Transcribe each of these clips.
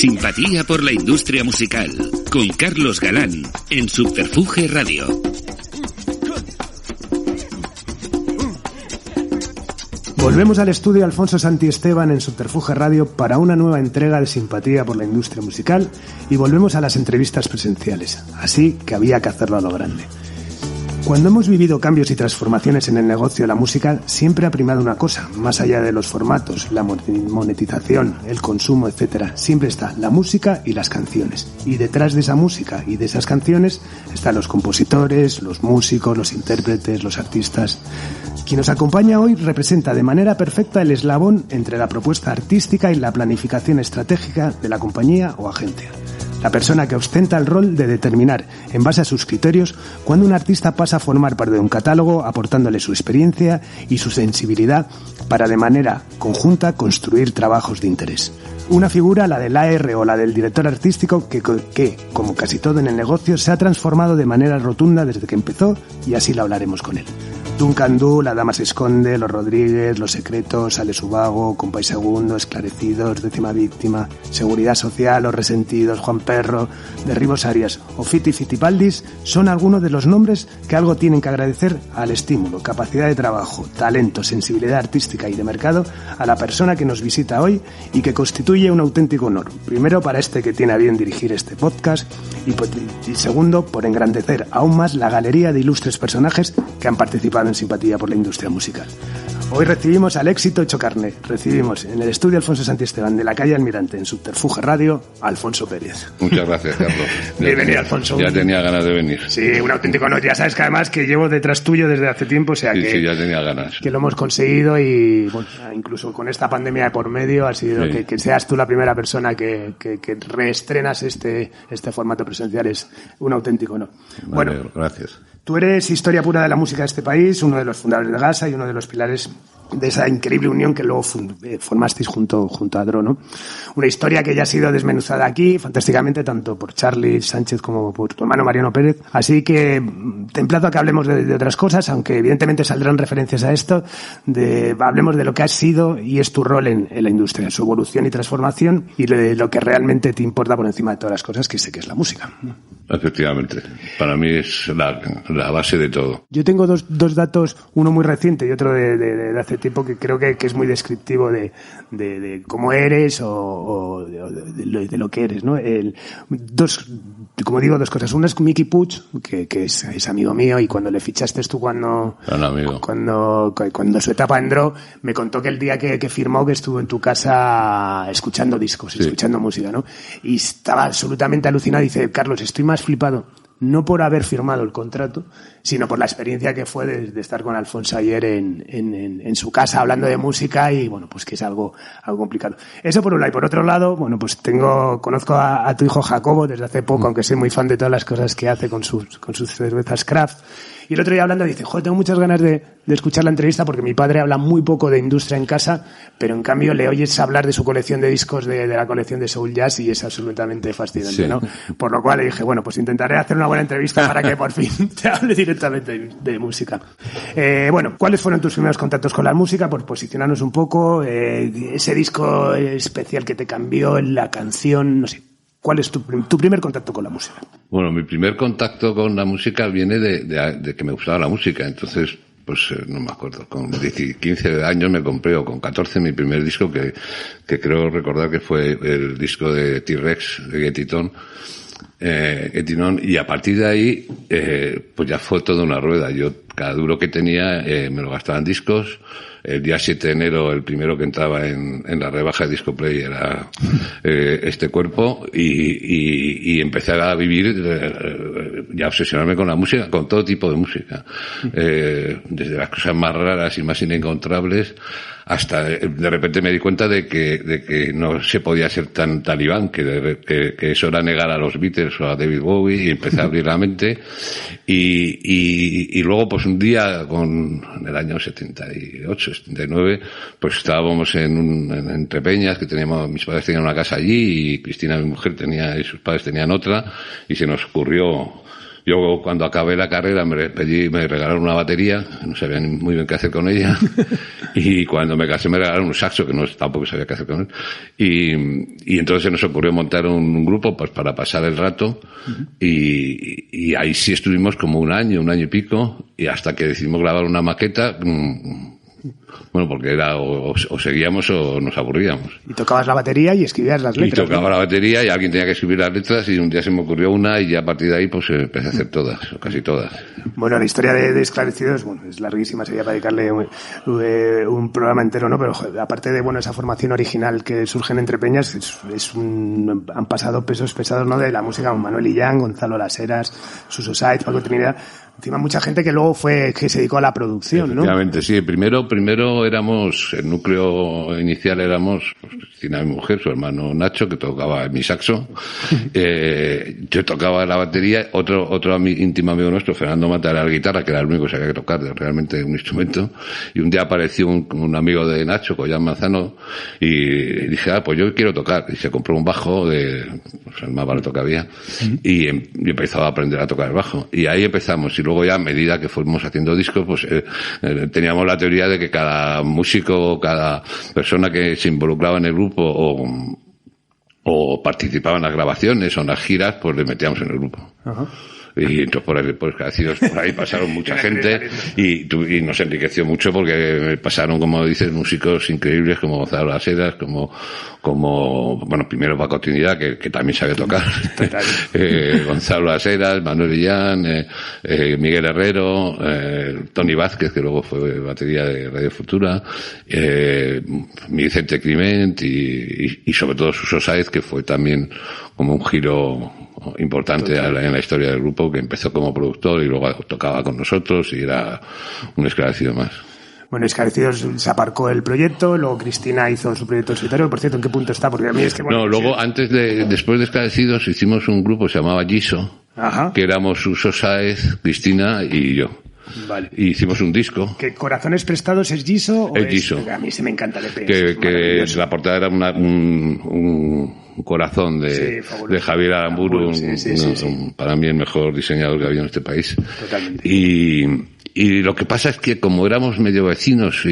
Simpatía por la industria musical, con Carlos Galán, en Subterfuge Radio. Volvemos al estudio Alfonso Santiesteban en Subterfuge Radio para una nueva entrega de Simpatía por la industria musical y volvemos a las entrevistas presenciales, así que había que hacerlo a lo grande. Cuando hemos vivido cambios y transformaciones en el negocio de la música, siempre ha primado una cosa, más allá de los formatos, la monetización, el consumo, etcétera. Siempre está la música y las canciones. Y detrás de esa música y de esas canciones están los compositores, los músicos, los intérpretes, los artistas. Quien nos acompaña hoy representa de manera perfecta el eslabón entre la propuesta artística y la planificación estratégica de la compañía o agencia. La persona que ostenta el rol de determinar, en base a sus criterios, cuándo un artista pasa a formar parte de un catálogo, aportándole su experiencia y su sensibilidad para, de manera conjunta, construir trabajos de interés. Una figura, la del AR o la del director artístico, que, como casi todo en el negocio, se ha transformado de manera rotunda desde que empezó, y así lo hablaremos con él. Duncan Du, La Dama se esconde, Los Rodríguez, Los Secretos, Sale Subago, Compay Segundo, Esclarecidos, Décima Víctima, Seguridad Social, Los Resentidos, Juan Perro, Derribos Arias o Fiti Fitipaldis son algunos de los nombres que algo tienen que agradecer al estímulo, capacidad de trabajo, talento, sensibilidad artística y de mercado a la persona que nos visita hoy y que constituye un auténtico honor. Primero, para este que tiene a bien dirigir este podcast y segundo, por engrandecer aún más la galería de ilustres personajes que han participado en Simpatía por la industria musical. Hoy recibimos al éxito hecho carne. Recibimos en el estudio Alfonso Santiesteban de la calle Almirante, en Subterfuge Radio, Alfonso Pérez. Muchas gracias, Carlos. Bienvenido, Alfonso. Ya tenía ganas de venir. Sí, un auténtico honor. Ya sabes que además que llevo detrás tuyo desde hace tiempo, o sea sí, que... Sí, ya tenía ganas. Que lo hemos conseguido y bueno, incluso con esta pandemia de por medio ha sido que seas tú la primera persona que reestrenas este formato presencial es un auténtico honor. Vale, bueno, gracias. Tú eres historia pura de la música de este país, uno de los fundadores de Gasa y uno de los pilares de esa increíble unión que luego formasteis junto a Dro, ¿no? Una historia que ya ha sido desmenuzada aquí fantásticamente tanto por Charly Sánchez como por tu hermano Mariano Pérez. Así que te emplazo a que hablemos de otras cosas, aunque evidentemente saldrán referencias a esto. Hablemos de lo que has sido y es tu rol en la industria, su evolución y transformación y de lo que realmente te importa por encima de todas las cosas, que sé que es la música. Efectivamente. Para mí es la base de todo. Yo tengo dos datos, uno muy reciente y otro de hace tiempo, que creo que es muy descriptivo de cómo eres o de lo que eres, ¿no? Como digo, dos cosas. Una es Miki Puig, que es amigo mío, y cuando le fichaste tú cuando su etapa en Dro, me contó que el día que firmó, que estuvo en tu casa escuchando discos, escuchando música, ¿no? Y estaba absolutamente alucinado. Dice, Carlos, estoy más flipado no por haber firmado el contrato, sino por la experiencia que fue de estar con Alfonso ayer en su casa hablando de música y, bueno, pues que es algo complicado. Eso por un lado. Y por otro lado, bueno, pues conozco a tu hijo Jacobo desde hace poco, aunque soy muy fan de todas las cosas que hace con sus cervezas craft. Y el otro día hablando dice, joder, tengo muchas ganas de escuchar la entrevista porque mi padre habla muy poco de industria en casa, pero en cambio le oyes hablar de su colección de discos de la colección de Soul Jazz y es absolutamente fascinante, sí, ¿no? Por lo cual le dije, bueno, pues intentaré hacer una buena entrevista para que por fin te hable directamente de música. Bueno, ¿cuáles fueron tus primeros contactos con la música? Por posicionarnos un poco, ese disco especial que te cambió, la canción, no sé. ¿Cuál es tu primer contacto con la música? Bueno, mi primer contacto con la música viene de que me gustaba la música. Entonces, pues no me acuerdo, con 15 años me compré, o con 14, mi primer disco, que creo recordar que fue el disco de T-Rex, de Getty None, y a partir de ahí, pues ya fue toda una rueda. Yo, cada duro que tenía, me lo gastaba en discos. El día 7 de enero, el primero que entraba en la rebaja de Discoplay era Este Cuerpo, y empecé a vivir, ya obsesionarme con la música, con todo tipo de música. Desde las cosas más raras y más inencontrables, hasta de repente me di cuenta de que no se podía ser tan talibán, que eso era negar a los Beatles o a David Bowie, y empecé a abrir la mente. Y luego, pues un día, en el año 78, 79, pues estábamos entre peñas, mis padres tenían una casa allí, y Cristina, mi mujer, y sus padres tenían otra, y se nos ocurrió Yo cuando acabé la carrera me regalaron una batería, no sabía muy bien qué hacer con ella, y cuando me casé me regalaron un saxo, que tampoco sabía qué hacer con él, y entonces se nos ocurrió montar un grupo pues para pasar el rato, y ahí sí estuvimos como un año y pico, y hasta que decidimos grabar una maqueta. Bueno, porque era o seguíamos o nos aburríamos. Y tocabas la batería y escribías las letras. Y tocaba la batería y alguien tenía que escribir las letras, y un día se me ocurrió una, y ya a partir de ahí pues empecé a hacer todas, o casi todas. Bueno, la historia de Esclarecidos, bueno, es larguísima, sería para dedicarle un programa entero, ¿no? Pero joder, aparte de, bueno, esa formación original que surge en Entre Peñas, han pasado pesos pesados, ¿no? De la música, Manuel Illán, Gonzalo Las Heras, Suso Sáez, Paco Trinidad. Encima mucha gente que luego que se dedicó a la producción, ¿no? Efectivamente, sí. Primero éramos, el núcleo inicial éramos, pues, Cristina, mi mujer, su hermano Nacho, que tocaba mi saxo. Yo tocaba la batería, otro íntimo amigo nuestro, Fernando Mata, era la guitarra, que era el único que sabía que tocar realmente un instrumento. Y un día apareció un amigo de Nacho, Collán Manzano, y dije, pues yo quiero tocar. Y se compró un bajo el más barato que había, y empezó a aprender a tocar el bajo. Y ahí empezamos. Y luego ya, a medida que fuimos haciendo discos, pues teníamos la teoría de que cada músico, cada persona que se involucraba en el grupo o participaba en las grabaciones o en las giras, pues le metíamos en el grupo. Ajá. Y entonces por ahí pasaron mucha gente y nos enriqueció mucho, porque pasaron, como dices, músicos increíbles como Gonzalo Las Heras, como bueno, primero Paco Trinidad, que también sabe tocar, Gonzalo Las Heras, Manuel Illán, Miguel Herrero, Tony Vázquez, que luego fue batería de Radio Futura, Vicente Climent y sobre todo Suso Sáez, que fue también como un giro importante en la historia del grupo, que empezó como productor y luego tocaba con nosotros y era un Esclarecido más. Bueno, Esclarecidos se aparcó el proyecto, luego Cristina hizo su proyecto solitario. Por cierto, ¿en qué punto está? Porque a mí es que... Bueno, no, luego, después de Esclarecidos, hicimos un grupo que se llamaba Giso, que éramos Suso Sáez, Cristina y yo. Vale. Y hicimos un disco. ¿Que Corazones Prestados es Giso? Es Giso. A mí se me encanta el EP. Que la portada era un corazón de Javier Aramburu, para mí el mejor diseñador que había en este país. Totalmente. Y lo que pasa es que como éramos medio vecinos,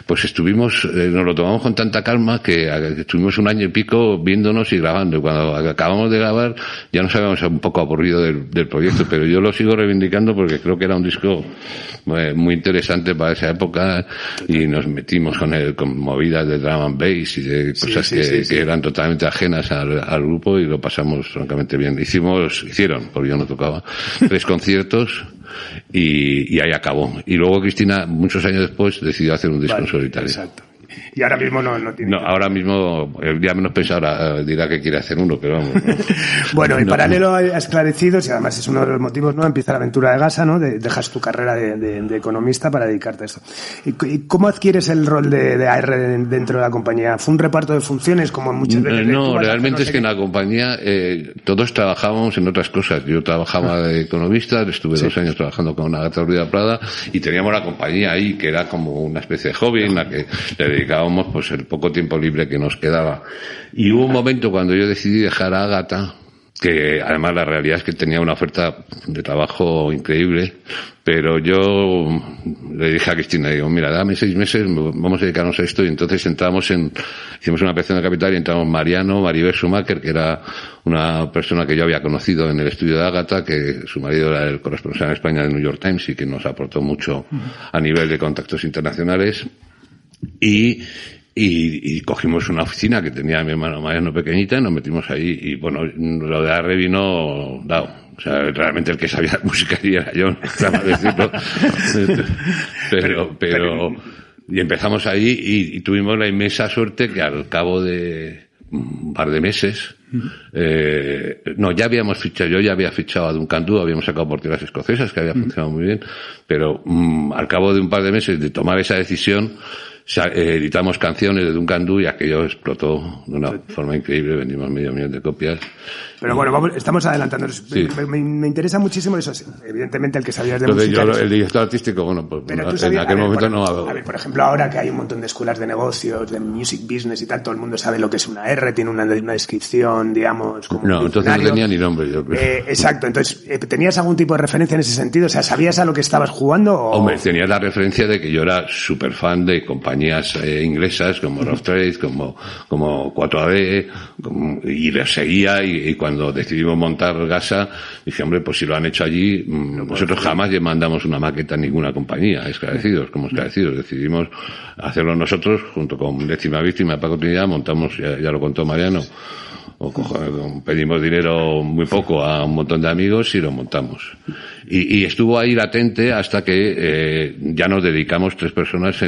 pues estuvimos, nos lo tomamos con tanta calma que estuvimos un año y pico viéndonos y grabando. Y cuando acabamos de grabar ya nos habíamos un poco aburrido del proyecto, pero yo lo sigo reivindicando porque creo que era un disco muy interesante para esa época, y nos metimos con movidas de drum and bass y de cosas que eran totalmente ajenas al grupo, y lo pasamos francamente bien. Hicieron, porque yo no tocaba, 3 conciertos. Y ahí acabó. Y luego Cristina, muchos años después, decidió hacer un disco en solitario. Exacto. Y ahora mismo no tiene... No, ahora mismo, ya menos pensado, ahora dirá que quiere hacer uno, pero vamos. No. Bueno, en paralelo a Esclarecidos, y además es uno de los motivos, ¿no? Empieza la aventura de Gasa, ¿no? Dejas tu carrera de economista para dedicarte a esto. ¿Y cómo adquieres el rol de AR dentro de la compañía? ¿Fue un reparto de funciones como muchas veces? No, realmente es que en la compañía todos trabajábamos en otras cosas. Yo trabajaba de economista, estuve 2 años trabajando con Agatha Ruiz Prada, y teníamos la compañía ahí, que era como una especie de hobby en la que le dedicábamos pues el poco tiempo libre que nos quedaba. Y hubo un momento cuando yo decidí dejar a Agatha, que además la realidad es que tenía una oferta de trabajo increíble, pero yo le dije a Cristina, digo, mira, dame 6 meses, vamos a dedicarnos a esto. Y entonces hicimos una operación de capital, y entramos Maribel Schumacher, que era una persona que yo había conocido en el estudio de Agatha, que su marido era el corresponsal en España del New York Times y que nos aportó mucho a nivel de contactos internacionales. Y cogimos una oficina que tenía mi hermano Mariano pequeñita, y nos metimos ahí, y bueno, lo de Arre vino dado. O sea, realmente el que sabía música era yo, no estaba decirlo. pero y empezamos ahí, y tuvimos la inmensa suerte que al cabo de un par de meses, ya habíamos fichado, yo ya había fichado a Duncan Du, habíamos sacado por tierras escocesas, que había funcionado muy bien, pero al cabo de un par de meses de tomar esa decisión, editamos canciones de Duncan Du y aquello explotó de una forma increíble, vendimos 500.000 de copias. Pero bueno, estamos adelantándonos. Sí. Me interesa muchísimo eso. Evidentemente el que sabías de música... El director artístico, bueno, pues en aquel momento no... A ver, por ejemplo, ahora que hay un montón de escuelas de negocios, de music business y tal, todo el mundo sabe lo que es una R, tiene una descripción, digamos... Como no, entonces no tenía ni nombre, yo creo. Exacto, entonces, ¿tenías algún tipo de referencia en ese sentido? O sea, ¿sabías a lo que estabas jugando? O... Hombre, tenía la referencia de que yo era súper fan de compañías inglesas como Rough Trade, como 4AD, y les seguía, y cuando decidimos montar Gasa, dije, hombre, pues si lo han hecho allí, nosotros jamás le mandamos una maqueta a ninguna compañía, Esclarecidos, decidimos hacerlo nosotros, junto con Décima Víctima, Paco Trinidad, montamos, ya lo contó Mariano, pedimos dinero muy poco a un montón de amigos y lo montamos. Y estuvo ahí latente hasta que ya nos dedicamos 3 personas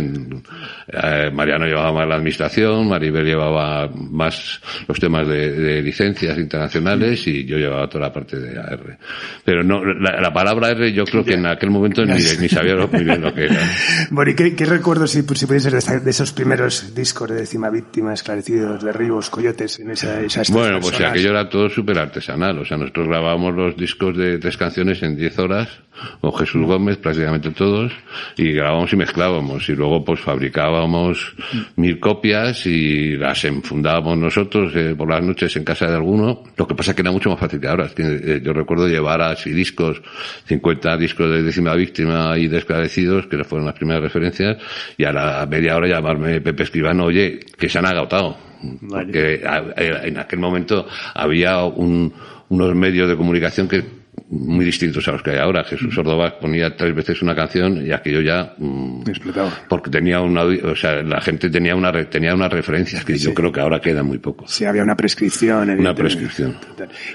Mariano llevaba más la administración, Maribel llevaba más los temas de licencias internacionales y yo llevaba toda la parte de AR. Pero no, la palabra R yo creo que en aquel momento ni sabía muy bien lo que era. Bueno, ¿y qué recuerdos, si pudiese ser de esos primeros discos de Décima Víctima, Esclarecidos, de Ribos, Coyotes, en esas Bueno, pues aquello era todo súper artesanal. O sea, nosotros grabábamos los discos de 3 canciones en 10 horas, con Jesús Gómez, prácticamente todos, y grabábamos y mezclábamos. Y luego, pues, fabricábamos 1000 copias y las enfundábamos nosotros por las noches en casa de alguno. Lo que pasa es que era mucho más fácil que ahora. Yo recuerdo llevar así discos, 50 discos de Décima Víctima y de Esclarecidos, que fueron las primeras referencias, y a la media hora llamarme Pepe Escribano, oye, que se han agotado. Vale. Porque en aquel momento había unos medios de comunicación que muy distintos a los que hay ahora. Jesús Ordóñez ponía 3 veces una canción y aquello ya explotaba, porque tenía la gente tenía unas referencias que yo creo que ahora quedan muy pocos. Sí, había una prescripción. Una prescripción.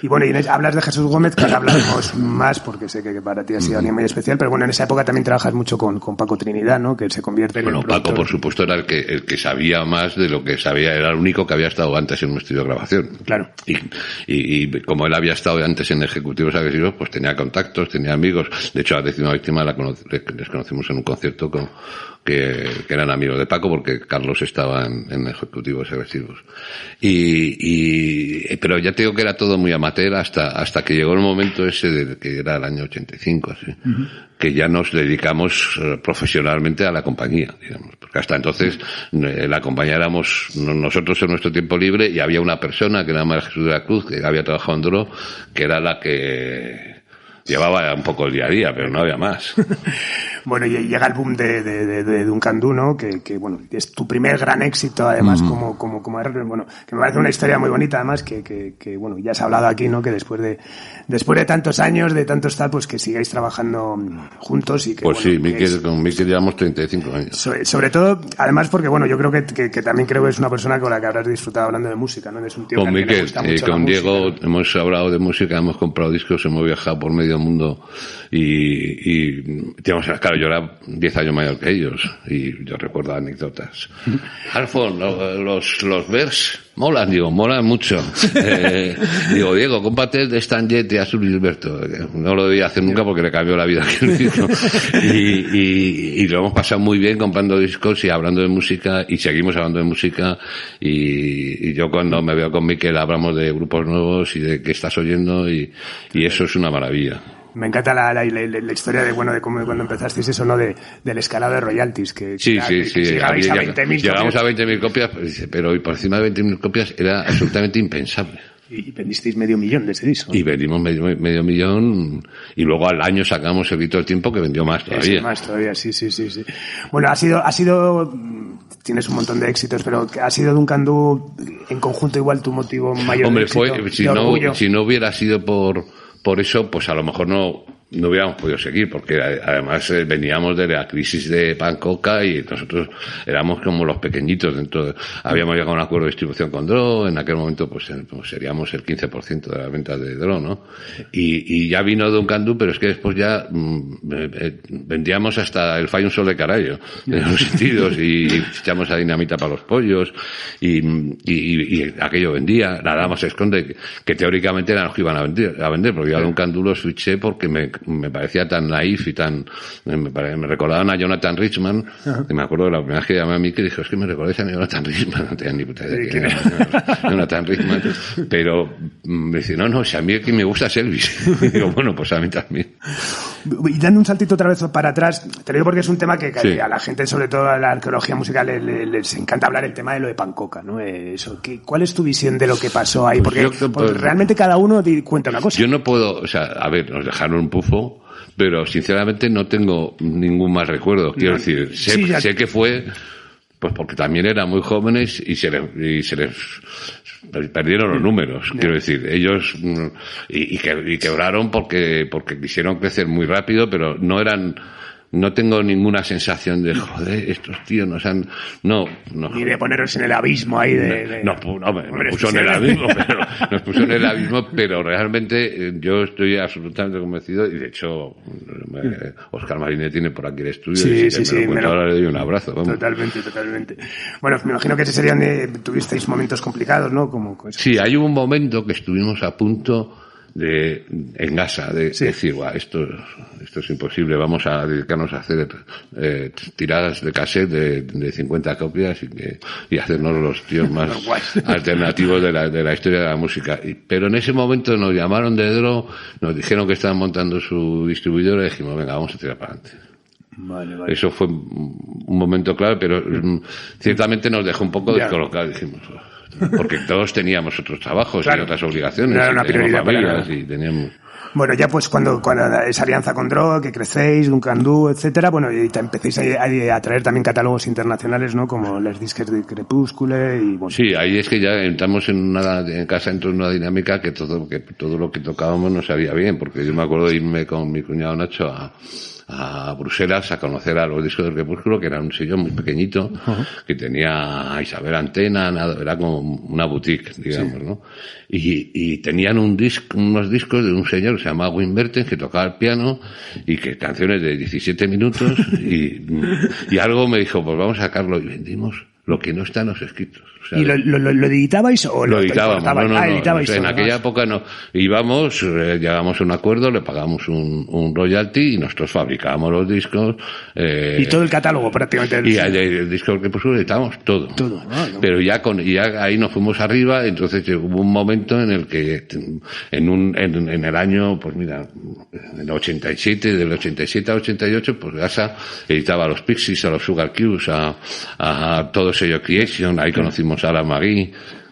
Y bueno, y hablas de Jesús Gómez, que ahora hablamos más porque sé que para ti ha sido alguien muy especial, pero bueno, en esa época también trabajas mucho con Paco Trinidad, ¿no? Que se convierte en Bueno, Paco, por supuesto, era el que sabía más de lo que sabía, era el único que había estado antes en un estudio de grabación. Claro. Y como él había estado antes en Ejecutivos Agresivos, pues tenía contactos, tenía amigos. De hecho, a Décima Víctima les conocimos en un concierto que eran amigos de Paco, porque Carlos estaba en Ejecutivos Agresivos. Pero ya te digo que era todo muy amateur hasta que llegó el momento ese que era el año 85, así, que ya nos dedicamos profesionalmente a la compañía, digamos. Porque hasta entonces la compañía éramos nosotros en nuestro tiempo libre, y había una persona que era María Jesús de la Cruz, que había trabajado en Dro, que era la que llevaba un poco el día a día, pero no había más. Bueno, y llega el boom de Duncan Du, ¿no? Que bueno, es tu primer gran éxito, además, como bueno, que me parece una historia muy bonita, además, que bueno, ya has hablado aquí, ¿no? Que después de tantos años, de tantos tal, pues que sigáis trabajando juntos y que... Pues bueno, sí, con Miquel llevamos 35 años. Sobre todo, además, porque bueno, yo creo que también creo que es una persona con la que habrás disfrutado hablando de música, ¿no? Es un tío con Miquel, le gusta mucho con Diego música, ¿no? Hemos hablado de música, hemos comprado discos, hemos viajado por medio mundo y digamos, claro, yo era 10 años mayor que ellos y yo recuerdo anécdotas. Alfon, los Bears molan, molan mucho. Digo, Diego, cómprate el de Stan Getty a Azul Gilberto. No lo debía hacer nunca porque le cambió la vida aquel disco. Y lo hemos pasado muy bien comprando discos y hablando de música, y seguimos hablando de música, y yo cuando me veo con Miquel hablamos de grupos nuevos y de qué estás oyendo, y eso es una maravilla. Me encanta la historia de cómo cuando empezasteis eso, ¿no? Del escalado de royalties, que llegabais a 20.000 llegamos a 20.000 copias, pero por encima de 20.000 copias era absolutamente impensable. Y vendisteis 500.000 de ese disco. Y vendimos medio millón, y luego al año sacamos El Grito del Tiempo, que vendió más todavía. Sí, más todavía, sí. Bueno, ha sido, tienes un montón de éxitos, pero ha sido Duncan Du en conjunto igual tu motivo mayor. Hombre, de éxito, si no hubiera sido por eso, pues a lo mejor no hubiéramos podido seguir, porque además veníamos de la crisis de Pancoca y nosotros éramos como los pequeñitos habíamos llegado a un acuerdo de distribución con Dro, en aquel momento pues seríamos el 15% de las ventas de Dro, ¿no? Y ya vino Duncan Du, pero es que después ya vendíamos hasta el Fai un Sol de Carallo, en los sentidos, y echamos a Dinamita para los pollos, y aquello vendía. La Dama se esconde, que teóricamente eran los que iban a vender, porque yo a Duncan Du lo switché porque me me parecía tan naif y tan... Me recordaban a Jonathan Richman, y me acuerdo de la primera vez que llamé a mí que dijo, es que me recordáis a Jonathan Richman, no tenía ni puta idea de quién era Jonathan Richman, pero me dice, no, si a mí el que me gusta es Elvis. Y digo, bueno, pues a mí también. Y dando un saltito otra vez para atrás, te lo digo porque es un tema que a la gente, sobre todo a la arqueología musical, les encanta hablar, el tema de lo de Pancoca, ¿no? ¿Cuál es tu visión de lo que pasó ahí? Porque realmente cada uno cuenta una cosa. Yo no puedo, o sea, a ver, nos dejaron un pufo, pero sinceramente no tengo ningún más recuerdo. Quiero decir, sé que fue, pues porque también eran muy jóvenes y se les perdieron los números. Quiero decir, ellos y quebraron porque quisieron crecer muy rápido, pero no tengo ninguna sensación de, joder, estos tíos nos han... No. Ni de poneros en el abismo ahí nos puso en el abismo, pero realmente yo estoy absolutamente convencido, y de hecho Óscar Marinet tiene por aquí el estudio, ahora le doy un abrazo. Vamos. Totalmente. Bueno, me imagino que ese sería donde tuvisteis momentos complicados, ¿no? Sí, hay un momento que estuvimos a punto en Gasa, de decir, esto es imposible, vamos a dedicarnos a hacer tiradas de cassette de 50 copias y hacernos los tíos más alternativos de la historia de la música. Pero en ese momento nos llamaron de Dro, nos dijeron que estaban montando su distribuidora y dijimos, venga, vamos a tirar para adelante. Vale. Eso fue un momento clave, pero ciertamente nos dejó un poco descolocados, dijimos, porque todos teníamos otros trabajos y otras obligaciones, no era una prioridad familias y teníamos... Bueno, ya pues cuando esa alianza con Dro, que crecéis, Duncan Du, etcétera, bueno, y empecéis a traer también catálogos internacionales, ¿no? Como Les Disques de Crepúscule y... Bueno. Sí, ahí es que ya entramos en casa en una dinámica que todo lo que tocábamos nos sabía bien, porque yo me acuerdo de irme con mi cuñado Nacho a Bruselas a conocer a los discos del Crepúsculo, que era un sello muy pequeñito, que tenía a Isabel Antena, era como una boutique, digamos, ¿no? Y tenían unos discos de un señor que se llamaba Wim Berten, que tocaba el piano, y que canciones de 17 minutos, y algo me dijo, pues vamos a sacarlo, y vendimos lo que no está en los escritos. O sea, ¿y lo editabais o lo editábamos? Editabais en aquella época no. Íbamos, llegamos a un acuerdo, le pagamos un royalty y nosotros fabricábamos los discos. Y todo el catálogo prácticamente. Y el disco que pusimos editábamos todo. Pero ya ahí nos fuimos arriba, entonces hubo un momento en el que en el año, pues mira, en el 87, del 87 a 88, pues Gasa editaba a los Pixies, a los Sugar Cubes, a todo sello Creation, ahí conocimos a la Marie,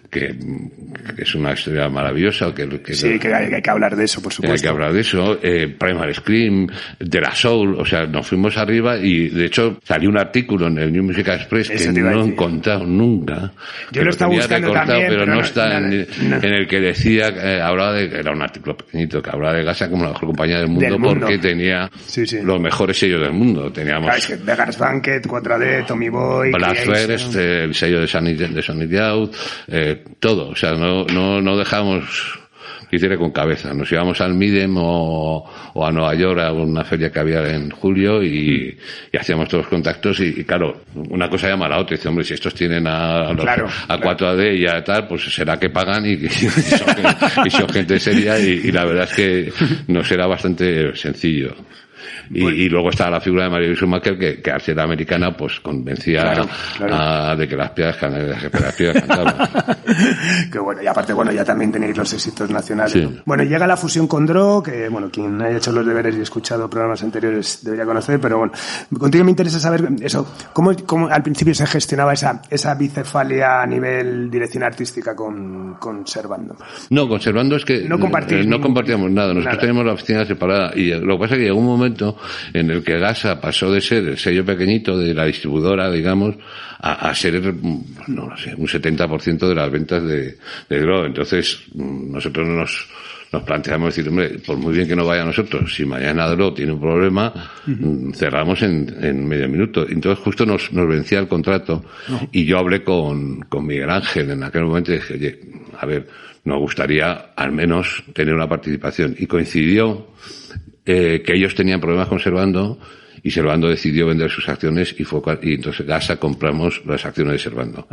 que es una historia maravillosa. Que hay que hablar de eso, por supuesto. Hay que hablar de eso. Primal Scream, de la Soul, o sea, nos fuimos arriba y de hecho salió un artículo en el New Music Express que no he encontrado nunca. Yo lo estaba buscando también, pero no está en el que decía, era un artículo pequeñito que hablaba de Gasa como la mejor compañía del mundo porque tenía los mejores sellos del mundo. Teníamos Beggars Banquet, 4AD, Tommy Boy, Blast el sello de Sonic Youth, todo, o sea, no dejamos que hiciera con cabeza. Nos íbamos al Midem o a Nueva York a una feria que había en julio y hacíamos todos los contactos y claro, una cosa llama a la otra. Y dice, hombre, si estos tienen a 4AD y a tal, pues será que pagan y son gente seria y la verdad es que nos era bastante sencillo. Y luego estaba la figura de María Schumacher que al ser americana pues convencía de que las piedras cantaban. Que bueno, y aparte ya también tenéis los éxitos nacionales. Sí. ¿No? Bueno, llega la fusión con Dro, que quien haya hecho los deberes y escuchado programas anteriores debería conocer, pero bueno, contigo me interesa saber eso, cómo al principio se gestionaba esa bicefalia a nivel dirección artística con Servando. No, con Servando es que no compartíamos nada, nosotros teníamos la oficina separada y lo que pasa es que llegó un momento en el que Gasa pasó de ser el sello pequeñito de la distribuidora, digamos, a ser, no sé, un 70% de las ventas de Dro. Entonces, nosotros nos planteamos decir, hombre, por muy bien que no vaya a nosotros, si mañana Dro tiene un problema, cerramos en medio minuto. Entonces justo nos vencía el contrato y yo hablé con Miguel Ángel en aquel momento y dije, oye, a ver, nos gustaría al menos tener una participación. Y coincidió que ellos tenían problemas con Servando y Servando decidió vender sus acciones y entonces Gasa compramos las acciones de Servando.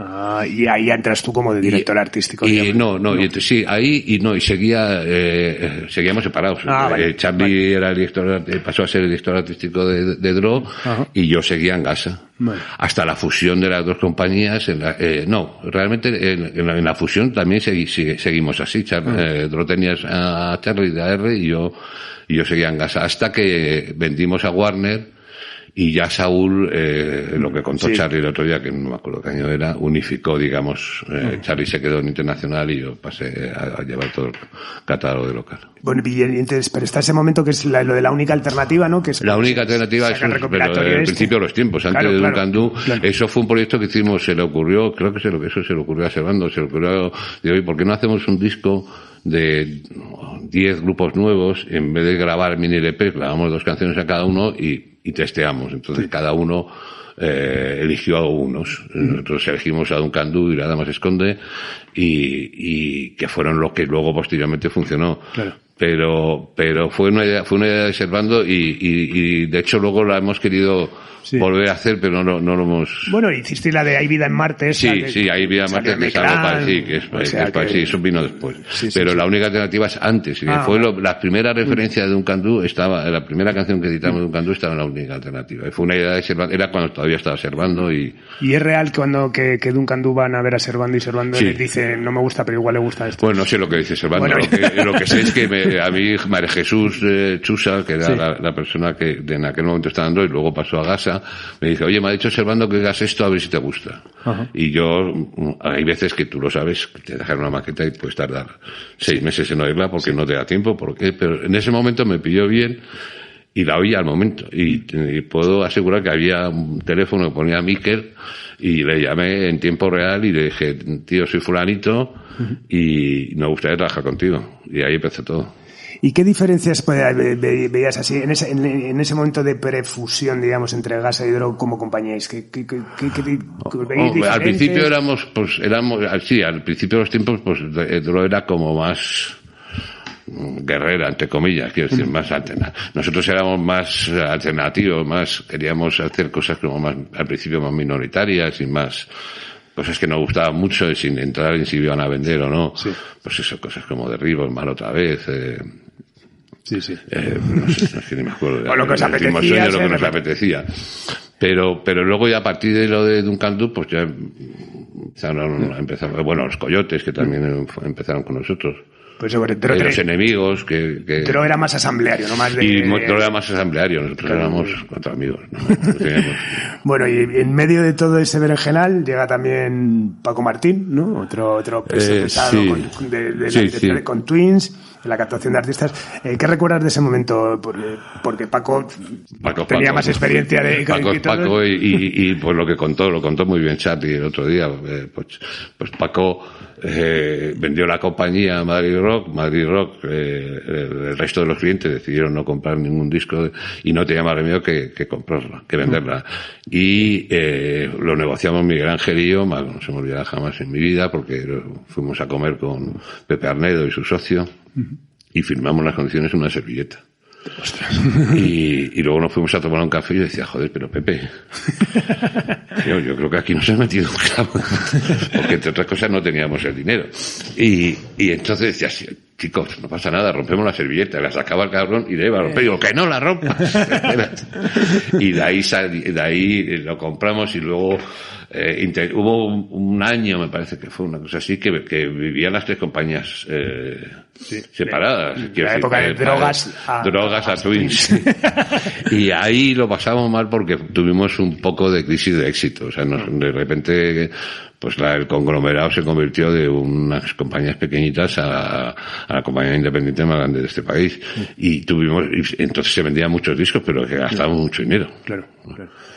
Y ahí entras tú como de director artístico. Y entonces sí, ahí y seguíamos separados. Vale, Charlie era el director, pasó a ser el director artístico de Dro, y yo seguía en Gasa. Vale. Hasta la fusión de las dos compañías, realmente en la fusión también seguimos así. Dro tenía a Charlie de AR y yo seguía en Gasa, hasta que vendimos a Warner. Y ya Saúl, lo que contó Charlie el otro día, que no me acuerdo qué año era, unificó, digamos, Charlie se quedó en Internacional y yo pasé a llevar todo el catálogo de local. Bueno, y entonces, pero está ese momento que es lo de la única alternativa, ¿no? Que es la única alternativa, pero al principio de los tiempos, antes de Duncan Du, eso fue un proyecto que hicimos, se le ocurrió a Servando, digo, ¿por qué no hacemos un disco de 10 grupos nuevos, en vez de grabar mini LP, grabamos 2 canciones a cada uno y testeamos? Entonces cada uno eligió a unos. Nosotros elegimos a Duncan Du y La Dama se esconde, y que fueron los que luego posteriormente funcionó. Claro. Pero fue una idea de Servando y de hecho luego la hemos querido volver a hacer, pero no lo hemos... Bueno, hiciste la de Hay vida en Marte. Sí, Hay vida en Marte, que es algo parecido, eso vino después. Pero la única alternativa es antes. La primera referencia de Duncan Du la primera canción que editamos de Duncan Du estaba en la única alternativa. Y fue una idea de Servando, era cuando todavía estaba Servando y es real que Duncan Du van a ver a Servando y Servando les dice, no me gusta, pero igual le gusta esto. Bueno, no sé lo que dice Servando. Lo que sé es que a mí María Jesús Chusa, que era la persona que en aquel momento estaba dando y luego pasó a Gasa, me dice, oye, me ha dicho Servando que hagas esto, a ver si te gusta. Y yo, hay veces que tú lo sabes, que te dejan una maqueta y puedes tardar 6 meses en oírla porque no te da tiempo, pero en ese momento me pilló bien y la oí al momento. Y puedo asegurar que había un teléfono que ponía Miquel y le llamé en tiempo real y le dije, tío, soy fulanito y me gustaría trabajar contigo. Y ahí empezó todo. ¿Y qué diferencias veías así en ese momento de prefusión, digamos, entre Gasa y Dro como compañías? Al principio al principio de los tiempos, pues Dro era como más guerrera, entre comillas, quiero decir, más nosotros éramos más alternativos, queríamos hacer cosas como más, al principio más minoritarias y más cosas que nos gustaban mucho, sin entrar en si iban a vender o no. Pues eso, cosas como Derribo, Mal otra vez, no sé, es que ni me acuerdo. Lo que os apetecía. Lo que nos apetecía. Pero luego ya a partir de lo de Duncan Du, pues ya empezaron, los Coyotes, que también empezaron con nosotros. Pues sobre los enemigos Dro era más asambleario, no más de... Y Dro era más asambleario, nosotros éramos 4 amigos, ¿no? Bueno, y en medio de todo ese berenjenal llega también Paco Martín, ¿no? Otro peso pesado con Twins, en la captación de artistas. ¿Qué recuerdas de ese momento? Porque Paco tenía más experiencia de... Paco y pues lo contó muy bien Charlie el otro día. Pues Paco vendió la compañía a Madrid Rock, el resto de los clientes decidieron no comprar ningún disco y no tenía más remedio que comprarla, que venderla. Y lo negociamos Miguel Ángel y yo, no se me olvidará jamás en mi vida, porque fuimos a comer con Pepe Arnedo y su socio y firmamos las condiciones en una servilleta. Y luego nos fuimos a tomar un café y yo decía, joder, pero Pepe, yo creo que aquí nos has metido un clavo, porque entre otras cosas no teníamos el dinero. Y entonces decía, chicos, no pasa nada, rompemos la servilleta, la sacaba el cabrón y le iba a romper, digo, que no la rompas. Y de ahí lo compramos y luego hubo un año, me parece que fue una cosa así, que vivían las 3 compañías separadas. La época de drogas a Twins. Y ahí lo pasamos mal porque tuvimos un poco de crisis de éxito. O sea, de repente, pues el conglomerado se convirtió de unas compañías pequeñitas a la compañía independiente más grande de este país. Y entonces se vendían muchos discos, pero que gastábamos mucho dinero. Claro.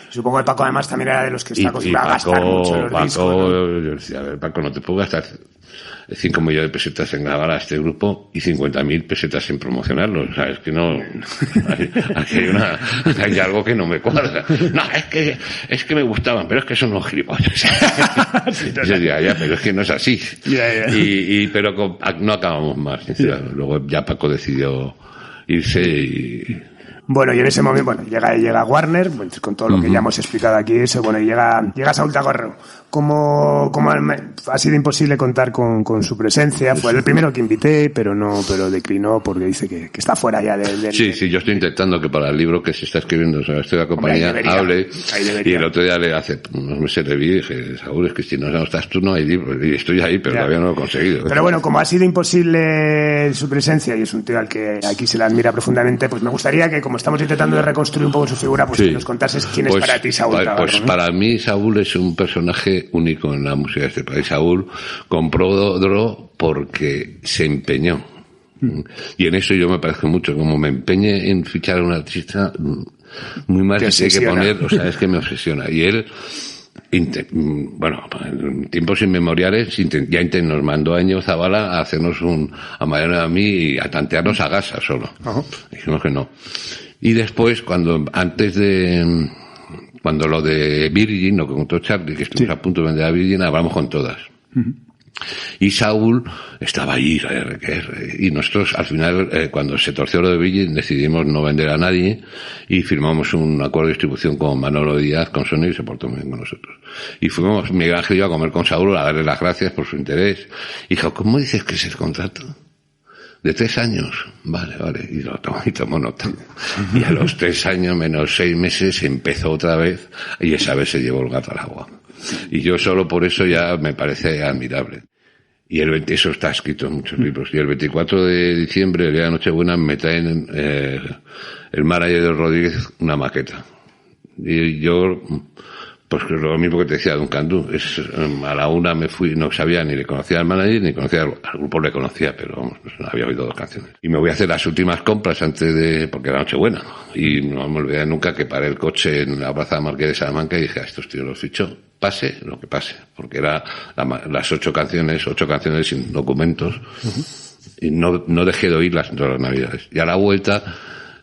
Supongo que Paco además también era de los que está acostumbrado a gastar mucho los discos, ¿no? Yo decía, a ver, Paco, no te puedo gastar 5 millones de pesetas en grabar a este grupo y 50.000 pesetas en promocionarlo. O sea, es que no... Aquí hay algo que no me cuadra. No, es que me gustaban, pero es que son unos gilipollas. Yo decía, pero es que no es así. Pero no acabamos más. Luego ya Paco decidió irse y... Bueno, y en ese momento, llega Warner, pues, con todo lo que ya hemos explicado aquí, eso, y llega Saúl Tagorro. Como ha sido imposible contar con su presencia, fue el primero que invité, pero declinó porque dice que está fuera ya del... Sí, yo estoy intentando que para el libro que se está escribiendo sobre la historia de la compañía hable, y el otro día hace unos meses le vi y dije, Saúl, es que si no estás tú no hay libro, y estoy ahí, pero todavía no lo he conseguido. Pero bueno, como ha sido imposible su presencia, y es un tío al que aquí se le admira profundamente, pues me gustaría que, como estamos intentando de reconstruir un poco su figura, pues que nos contases quién es para ti Saúl Tagorro. Pues para mí Saúl es un personaje único en la música de este país. Saúl compró Dro porque se empeñó. Y en eso yo me parezco mucho. Como me empeñe en fichar a un artista, muy mal que hay que poner, es que me obsesiona. Y él, en tiempos inmemoriales, nos mandó a Ño Zabala a hacernos a Mariano y a mí, y a tantearnos a gasa solo. Dijimos que no. Y después, cuando lo de Virgin, lo que contó Charlie, que estuvimos a punto de vender a Virgin, hablamos con todas. Y Saúl estaba ahí, y nosotros al final, cuando se torció lo de Virgin, decidimos no vender a nadie y firmamos un acuerdo de distribución con Manolo Díaz, con Sony, y se portó muy bien con nosotros. Y fuimos, Miguel Ángel y yo, a comer con Saúl, a darle las gracias por su interés. Y dijo, ¿cómo dices que es el contrato? De 3 años. Vale. Y lo tomó nota. Y a los 3 años menos 6 meses empezó otra vez, y esa vez se llevó el gato al agua. Y yo solo por eso ya me parece admirable. Y eso está escrito en muchos libros. Y el 24 de diciembre, el día de Nochebuena, me traen el manager de Rodríguez una maqueta. Y yo, pues lo mismo que te decía Duncan Du, a la 1 me fui, no sabía ni le conocía al manager ni conocía al grupo, le conocía, pero vamos, no había oído 2 canciones. Y me voy a hacer las últimas compras porque era Nochebuena. Y no me olvidé nunca que paré el coche en la plaza de Marqués de Salamanca y dije, a estos tíos los ficho, pase lo que pase, porque era las 8 canciones sin documentos, y no dejé de oírlas en todas las navidades. Y a la vuelta,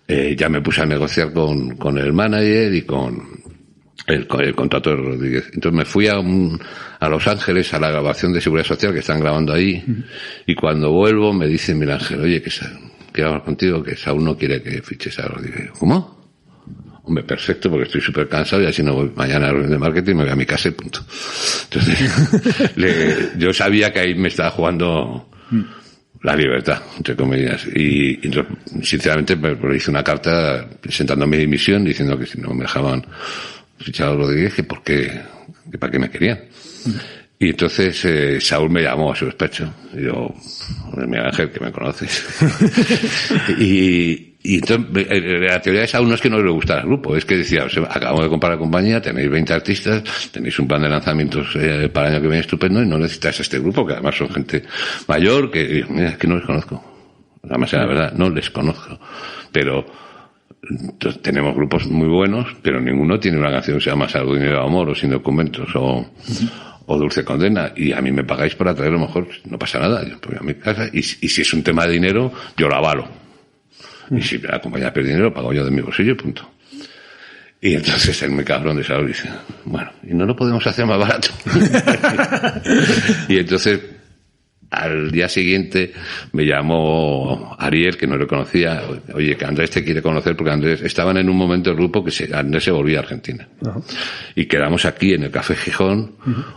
ya me puse a negociar con el manager y con el contrato de Rodríguez. Entonces me fui a Los Ángeles a la grabación de Seguridad Social que están grabando ahí, y cuando vuelvo me dice Miguel Ángel, oye, quiero hablar contigo, que Saúl no quiere que fiches a Rodríguez. ¿Cómo? Hombre, perfecto, porque estoy súper cansado y así no voy mañana a la reunión de marketing, me voy a mi casa y punto. Entonces, yo sabía que ahí me estaba jugando la libertad, entre comillas. Y sinceramente, le hice una carta presentando mi dimisión, diciendo que si no me dejaban fichar a Rodríguez, que para qué me querían. Y entonces Saúl me llamó a su despacho. Y yo, Miguel Ángel, que me conoces. Y entonces, la teoría de Saúl no es que no le gustara el grupo, es que decía, acabamos de comprar la compañía, tenéis 20 artistas, tenéis un plan de lanzamientos para el año que viene estupendo y no necesitáis este grupo, que además son gente mayor, que mira, es que no les conozco. Además, la verdad, no les conozco. Pero tenemos grupos muy buenos, pero ninguno tiene una canción que se llama Salud, Dinero, Amor, o Sin Documentos, o Dulce Condena, y a mí me pagáis por atraer, a lo mejor no pasa nada, yo voy a mi casa, y si es un tema de dinero, yo lo avalo. Y si la compañía pierde dinero, pago yo de mi bolsillo y punto. Y entonces el muy cabrón de Saúl dice, bueno, ¿y no lo podemos hacer más barato? Y entonces, al día siguiente, me llamó Ariel, que no le conocía, oye, que Andrés te quiere conocer, porque Andrés, estaban en un momento del grupo que Andrés se volvía a Argentina. Y quedamos aquí en el Café Gijón,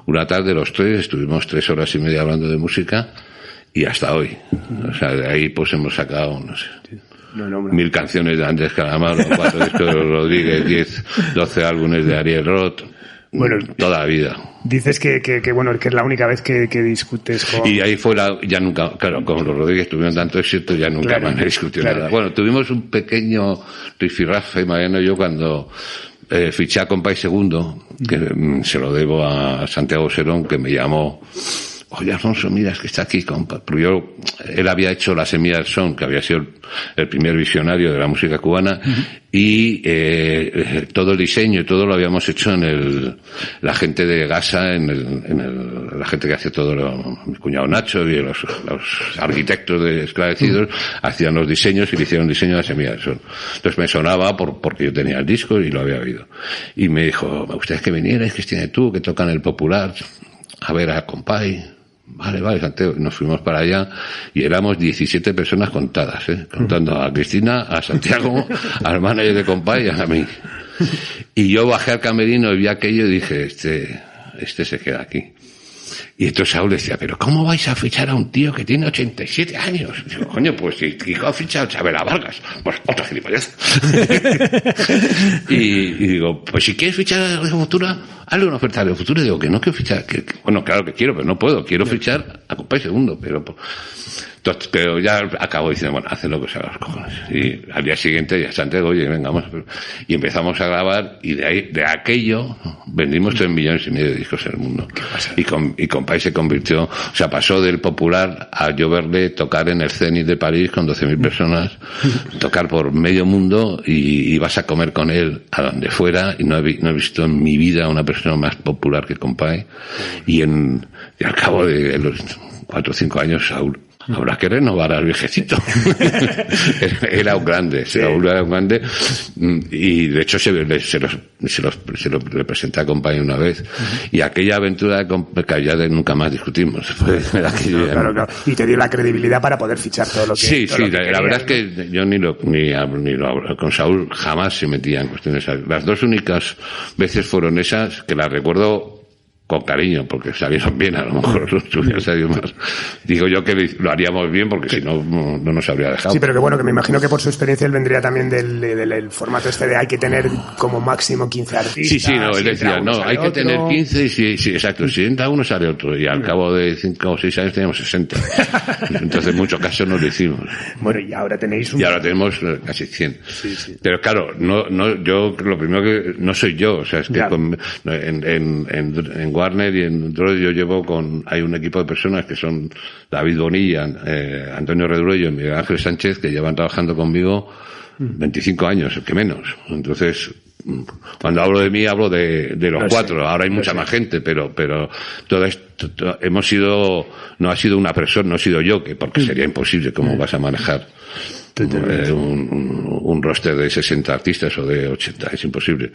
una tarde los 3, estuvimos 3 horas y media hablando de música, y hasta hoy. O sea, de ahí pues hemos sacado, no sé, 1000 canciones de Andrés Calamaro, 4 discos de Rodríguez, 10, 12 álbumes de Ariel Roth, toda la vida. Dices que es la única vez que discutes con... Y ahí fue ya nunca, claro, con los Rodríguez tuvieron tanto éxito, ya nunca más discutió nada. Bueno, tuvimos un pequeño rifirrafe, Mariano y yo, cuando fiché a Compay Segundo, que se lo debo a Santiago Serón, que me llamó, oye, Alfonso, mira, es que está aquí, compa. Porque él había hecho La Semilla del Son, que había sido el primer visionario de la música cubana, y todo el diseño y todo lo habíamos hecho en la gente de Gasa, la gente que hace todo, mi cuñado Nacho y los arquitectos de Esclarecidos, hacían los diseños y le hicieron diseño de La Semilla del Son. Entonces me sonaba porque yo tenía el disco y lo había oído. Y me dijo, me gustaría que vinierais, que tiene tú, que tocan el Popular, a ver a Compay. Vale, Santiago. Nos fuimos para allá y éramos 17 personas contadas, contando a Cristina, a Santiago, al manager de Compay y a mí. Y yo bajé al camerino y vi aquello y dije, este se queda aquí. Y entonces Saúl decía, pero ¿cómo vais a fichar a un tío que tiene 87 años? Y digo, coño, pues si Quijote ha fichado a Chabela Vargas, pues otra gilipollez. y digo, pues si quieres fichar a Radio Futura, hazle una oferta a Radio Futura. Y digo, que no quiero fichar, bueno, claro que quiero, pero no puedo, quiero fichar a Compay Segundo, pero ya acabó diciendo, bueno, haz lo que se haga los cojones. Y al día siguiente ya Santiago, oye, venga, vamos. Y empezamos a grabar y de aquello vendimos 3,5 millones de discos en el mundo. Y Compay se convirtió, o sea, pasó del popular a yo verle tocar en el Zenit de París con 12.000 personas, tocar por medio mundo y vas a comer con él a donde fuera y no he visto en mi vida una persona más popular que Compay. Y al cabo de los 4 o 5 años, Saúl, habrá que renovar al viejecito. Era un grande, Saúl era un grande, y de hecho se lo presenté a Compay una vez, y aquella aventura que ya nunca más discutimos. Claro. Y te dio la credibilidad para poder fichar todo lo que Sí, la verdad es que yo ni con Saúl jamás se metía en cuestiones. Las 2 únicas veces fueron esas que las recuerdo con cariño, porque salieron bien, a lo mejor los hubiera salido más. Digo yo que lo haríamos bien, porque si no nos habría dejado. Sí, pero que bueno, que me imagino que por su experiencia él vendría también del formato de hay que tener como máximo 15 artistas. Sí, él decía, hay que tener 15 y sí, exacto, si entra uno sale otro, y al cabo de 5 o 6 años teníamos 60. Entonces en muchos casos no lo hicimos. Bueno, y ahora tenéis Y ahora tenemos casi 100. Sí. Pero claro, yo, lo primero que, no soy yo, o sea, es que en Warner y en Droid yo llevo hay un equipo de personas que son David Bonilla, Antonio Redruello y Miguel Ángel Sánchez, que llevan trabajando conmigo 25 años, el que menos. Entonces, cuando hablo de mí, hablo de los 4. Ahora hay mucha más gente, pero todo esto, no ha sido una persona, no he sido yo, porque sería imposible. ¿Cómo vas a manejar un roster de 60 artistas o de 80? Es imposible.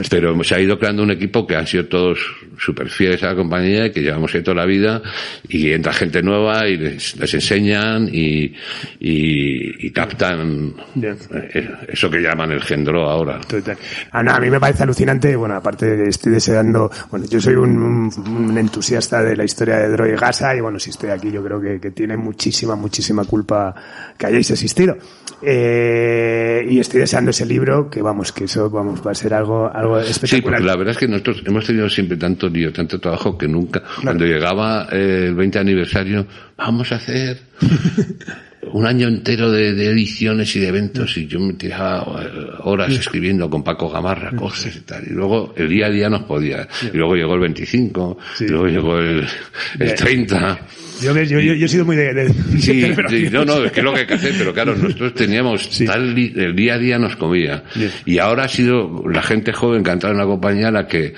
Pero se ha ido creando un equipo que han sido todos súper fieles a la compañía y que llevamos ahí toda la vida, y entra gente nueva y les enseñan y captan eso que llaman el gendro ahora. Total. Ana, a mí me parece alucinante. Bueno, aparte de estoy deseando, bueno, yo soy un entusiasta de la historia de Droid y Gasa, y bueno, si estoy aquí yo creo que tiene muchísima culpa que hayáis existido. Y estoy deseando ese libro, que eso va a ser algo espectacular. Sí, porque la verdad es que nosotros hemos tenido siempre tanto lío, tanto trabajo, que nunca, cuando llegaba el 20 aniversario, vamos a hacer un año entero de ediciones y de eventos, y yo me tiraba horas escribiendo con Paco Gamarra cosas y tal, y luego el día a día nos podía, y luego llegó el 25, y luego llegó el 30. Yo he sido muy de sí, es que es lo que hay que hacer, pero claro, nosotros teníamos el día a día nos comía, y ahora ha sido la gente joven que ha entrado en la compañía la que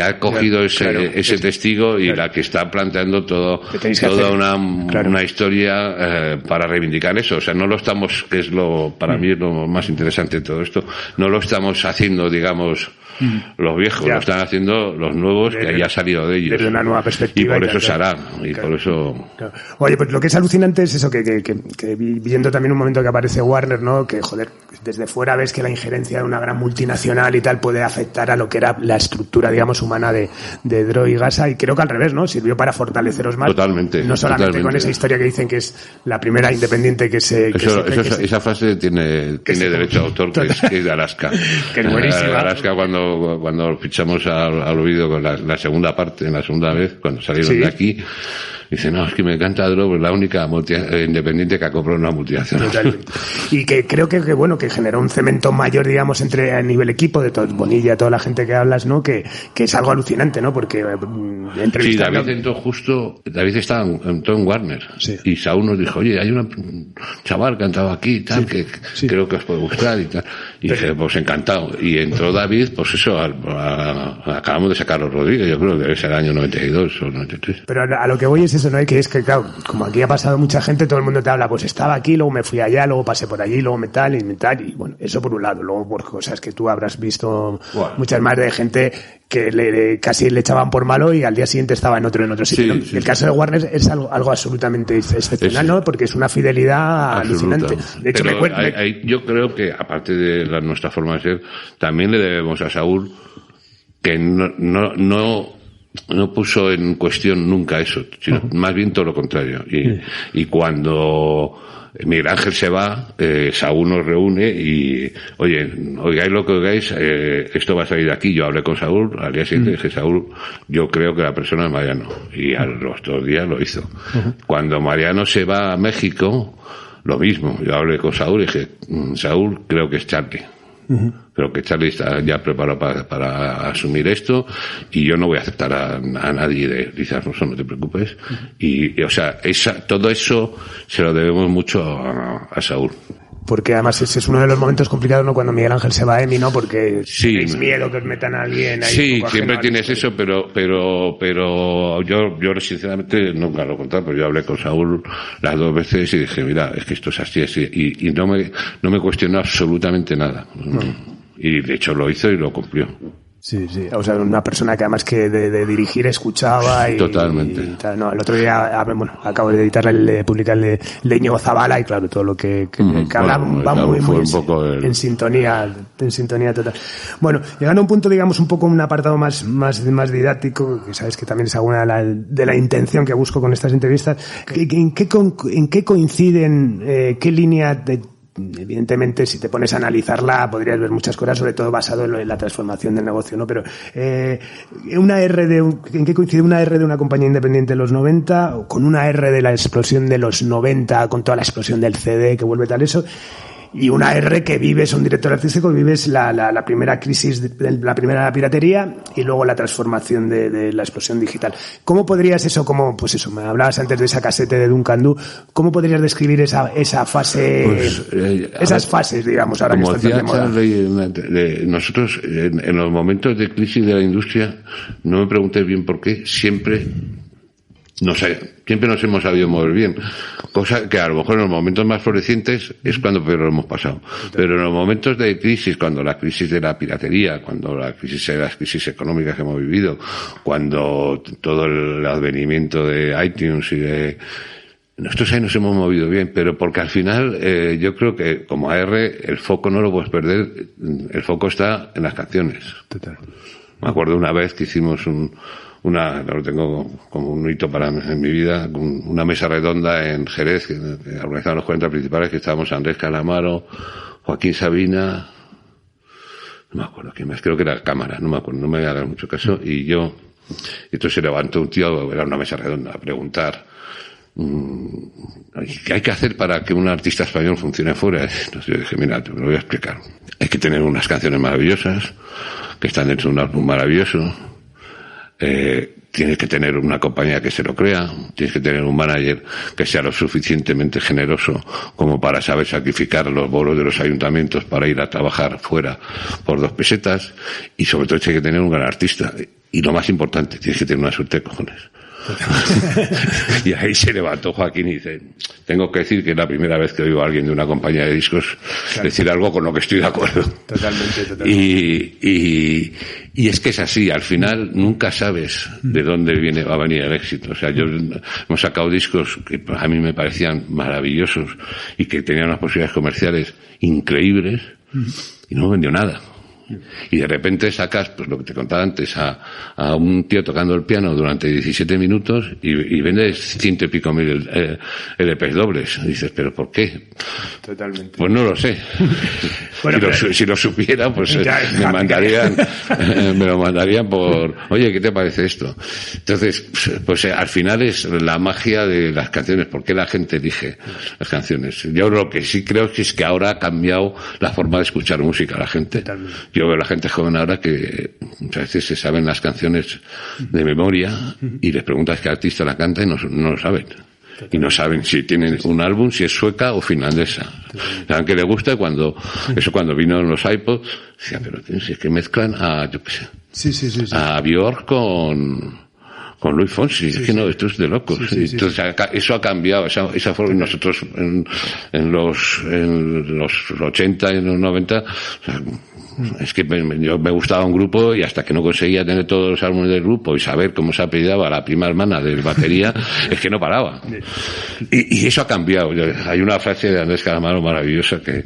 ha cogido ese testigo, y la que está planteando toda una historia para reivindicar eso. O sea, no lo estamos, que es para mí es lo más interesante de todo esto, no lo estamos haciendo, digamos, los viejos, lo están haciendo los nuevos, que haya salido de ellos. Desde una nueva perspectiva. Y por eso se hará, y por eso... Claro. Oye, pues lo que es alucinante es eso, que viendo también un momento que aparece Warner, ¿no? Que, joder, desde fuera ves que la injerencia de una gran multinacional y tal puede afectar a lo que era la estructura, digamos, humana de Droid y Gasa, y creo que al revés, ¿no? Sirvió para fortaleceros más. Totalmente. No solamente con esa historia que dicen que es la primera independiente esa frase tiene derecho a autor, que es de Alaska. Que es buenísima. Alaska, cuando fichamos al oído con la segunda parte, en la segunda vez, cuando salieron de aquí, dice, no, es que me encanta Droid, es la única independiente que ha comprado una multinacional. Totalmente. Y que creo que generó un cemento mayor, digamos, a nivel equipo, de todo Bonilla, toda la gente que hablas, ¿no? Que es algo alucinante, ¿no? Porque sí, David entró en Warner. Sí. Y Saúl nos dijo, oye, hay un chaval que ha entrado aquí y tal, que creo que os puede gustar y tal. Y dije, pues encantado. Y entró David, pues eso, acabamos de sacar los Rodríguez, yo creo que debe ser el año 92 o 93. Pero a lo que voy es eso, eso, ¿no? Que es que, claro, como aquí ha pasado mucha gente, todo el mundo te habla, pues estaba aquí, luego me fui allá, luego pasé por allí, luego tal, y bueno, eso por un lado. Luego por cosas que tú habrás visto muchas más de gente que casi le echaban por malo y al día siguiente estaba en otro sitio, ¿no? El caso de Warner es algo absolutamente excepcional, ¿no? Porque es una fidelidad alucinante. De hecho, yo creo que, aparte de nuestra forma de ser, también le debemos a Saúl que no puso en cuestión nunca eso, sino más bien todo lo contrario. Y cuando Miguel Ángel se va, Saúl nos reúne y, oigáis lo que oigáis, esto va a salir de aquí. Yo hablé con Saúl, al día siguiente dije, Saúl, yo creo que la persona es Mariano. Y a los 2 días lo hizo. Cuando Mariano se va a México, lo mismo. Yo hablé con Saúl y dije, Saúl, creo que es Charlie. Creo que Charlie está ya preparado para asumir esto y yo no voy a aceptar a nadie de Lizardo, no te preocupes. Y o sea, todo eso se lo debemos mucho a Saúl. Porque además ese es uno de los momentos complicados, ¿no? Cuando Miguel Ángel se va a EMI, ¿no? Porque tenéis miedo que os metan a alguien ahí. Sí, siempre tienes eso, pero yo sinceramente nunca lo he contado, pero yo hablé con Saúl las 2 veces y dije, mira, es que esto es así, y no me cuestionó absolutamente nada. Y de hecho lo hizo y lo cumplió. Sí, o sea, una persona que además que de dirigir escuchaba y... Totalmente. Y tal, no, el otro día, acabo de publicar el de Íñigo Zabala y claro, todo lo que habla va muy en sintonía total. Bueno, llegando a un punto, digamos, un poco un apartado más didáctico, que sabes que también es alguna de la intención que busco con estas entrevistas, ¿en qué coinciden, qué línea de... Evidentemente, si te pones a analizarla, podrías ver muchas cosas, sobre todo basado en la transformación del negocio, ¿no? Pero, ¿en qué coincide una R de una compañía independiente de los 90, o con una R de la explosión de los 90, con toda la explosión del CD que vuelve tal eso? Y una R que vives, un director artístico, vives la primera crisis, la primera piratería y luego la transformación de la explosión digital. ¿Cómo podrías me hablabas antes de esa casete de Duncan Du, ¿cómo podrías describir esa fase, esas fases, digamos, ahora como que están decía Charlie, nosotros en los momentos de crisis de la industria, no me preguntes bien por qué, siempre nos hemos sabido mover bien, cosa que a lo mejor en los momentos más florecientes es cuando peor lo hemos pasado, pero en los momentos de crisis, cuando la crisis de la piratería, cuando las crisis económicas que hemos vivido, cuando todo el advenimiento de iTunes y de... Nosotros ahí nos hemos movido bien, pero porque al final yo creo que como AR el foco no lo puedes perder, el foco está en las canciones. Total. Me acuerdo una vez que hicimos lo tengo como un hito en mi vida, una mesa redonda en Jerez, que organizaban los 40 principales, que estábamos Andrés Calamaro, Joaquín Sabina, no me acuerdo quién más, creo que era Cámara, no me acuerdo, no me hagas mucho caso, y yo, entonces se levantó un tío, era una mesa redonda, a preguntar, ¿qué hay que hacer para que un artista español funcione fuera? Entonces yo dije, mira, te lo voy a explicar. Hay que tener unas canciones maravillosas, que están dentro de un álbum maravilloso, tienes que tener una compañía que se lo crea, tienes que tener un manager que sea lo suficientemente generoso como para saber sacrificar los bolos de los ayuntamientos para ir a trabajar fuera por 2 pesetas, y sobre todo tienes que tener un gran artista, y lo más importante, tienes que tener una suerte de cojones. Y ahí se levantó Joaquín y dice, tengo que decir que es la primera vez que oigo a alguien de una compañía de discos decir algo con lo que estoy de acuerdo. Totalmente. Y es que es así, al final nunca sabes de dónde va a venir el éxito. O sea, hemos sacado discos que a mí me parecían maravillosos y que tenían unas posibilidades comerciales increíbles y no vendió nada. Y de repente sacas, pues lo que te contaba antes, a un tío tocando el piano durante 17 minutos y vendes 100 y pico mil LPs dobles. Y dices, ¿pero por qué? Totalmente. Pues no lo sé. Bueno, si lo supiera, pues me lo mandarían por, oye, ¿qué te parece esto? Entonces, pues al final es la magia de las canciones. ¿Por qué la gente elige las canciones? Yo lo que sí creo es que ahora ha cambiado la forma de escuchar música a la gente. Totalmente. Yo veo a la gente joven ahora que muchas veces se saben las canciones de memoria y les preguntas qué artista la canta y no lo saben. Y no saben si tienen un álbum, si es sueca o finlandesa. Saben que le gusta cuando vino en los iPods, decía, pero si es que mezclan a, yo qué sé, a Björk con Con Luis Fonsi, es que no, esto es de locos. Entonces, eso ha cambiado, esa forma. Nosotros en los 80 y en los 90, o sea, es que yo me gustaba un grupo y hasta que no conseguía tener todos los álbumes del grupo y saber cómo se apellidaba la prima hermana del batería, es que no paraba. Y eso ha cambiado. Hay una frase de Andrés Calamaro maravillosa que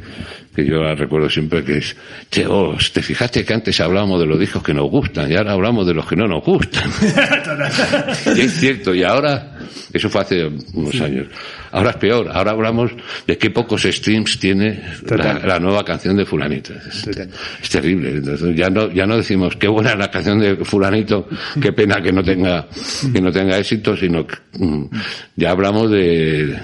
yo la recuerdo siempre, que es: ¿te fijaste que antes hablábamos de los discos que nos gustan y ahora hablamos de los que no nos gustan? Y es cierto, y ahora, eso fue hace unos años, ahora es peor, ahora hablamos de qué pocos streams tiene la nueva canción de fulanito. Es terrible. Entonces ya no decimos qué buena es la canción de fulanito, qué pena que no tenga éxito, sino que ya hablamos de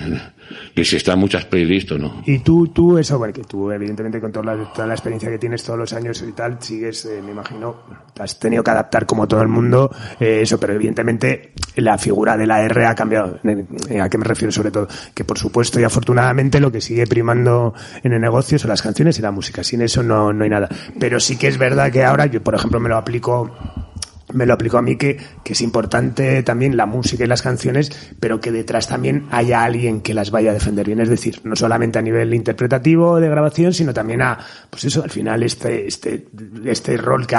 si está en muchas playlists o no. Y tú eso, bueno, que tú evidentemente con toda la experiencia que tienes todos los años y tal, sigues, me imagino, te has tenido que adaptar como todo el mundo, eso, pero evidentemente la figura de la R ha cambiado. ¿A qué me refiero sobre todo? Que por supuesto y afortunadamente lo que sigue primando en el negocio son las canciones y la música. Sin eso no hay nada. Pero sí que es verdad que ahora yo, por ejemplo, me lo aplico a mí, que es importante también la música y las canciones, pero que detrás también haya alguien que las vaya a defender bien. Es decir, no solamente a nivel interpretativo de grabación, sino también pues eso, al final este rol que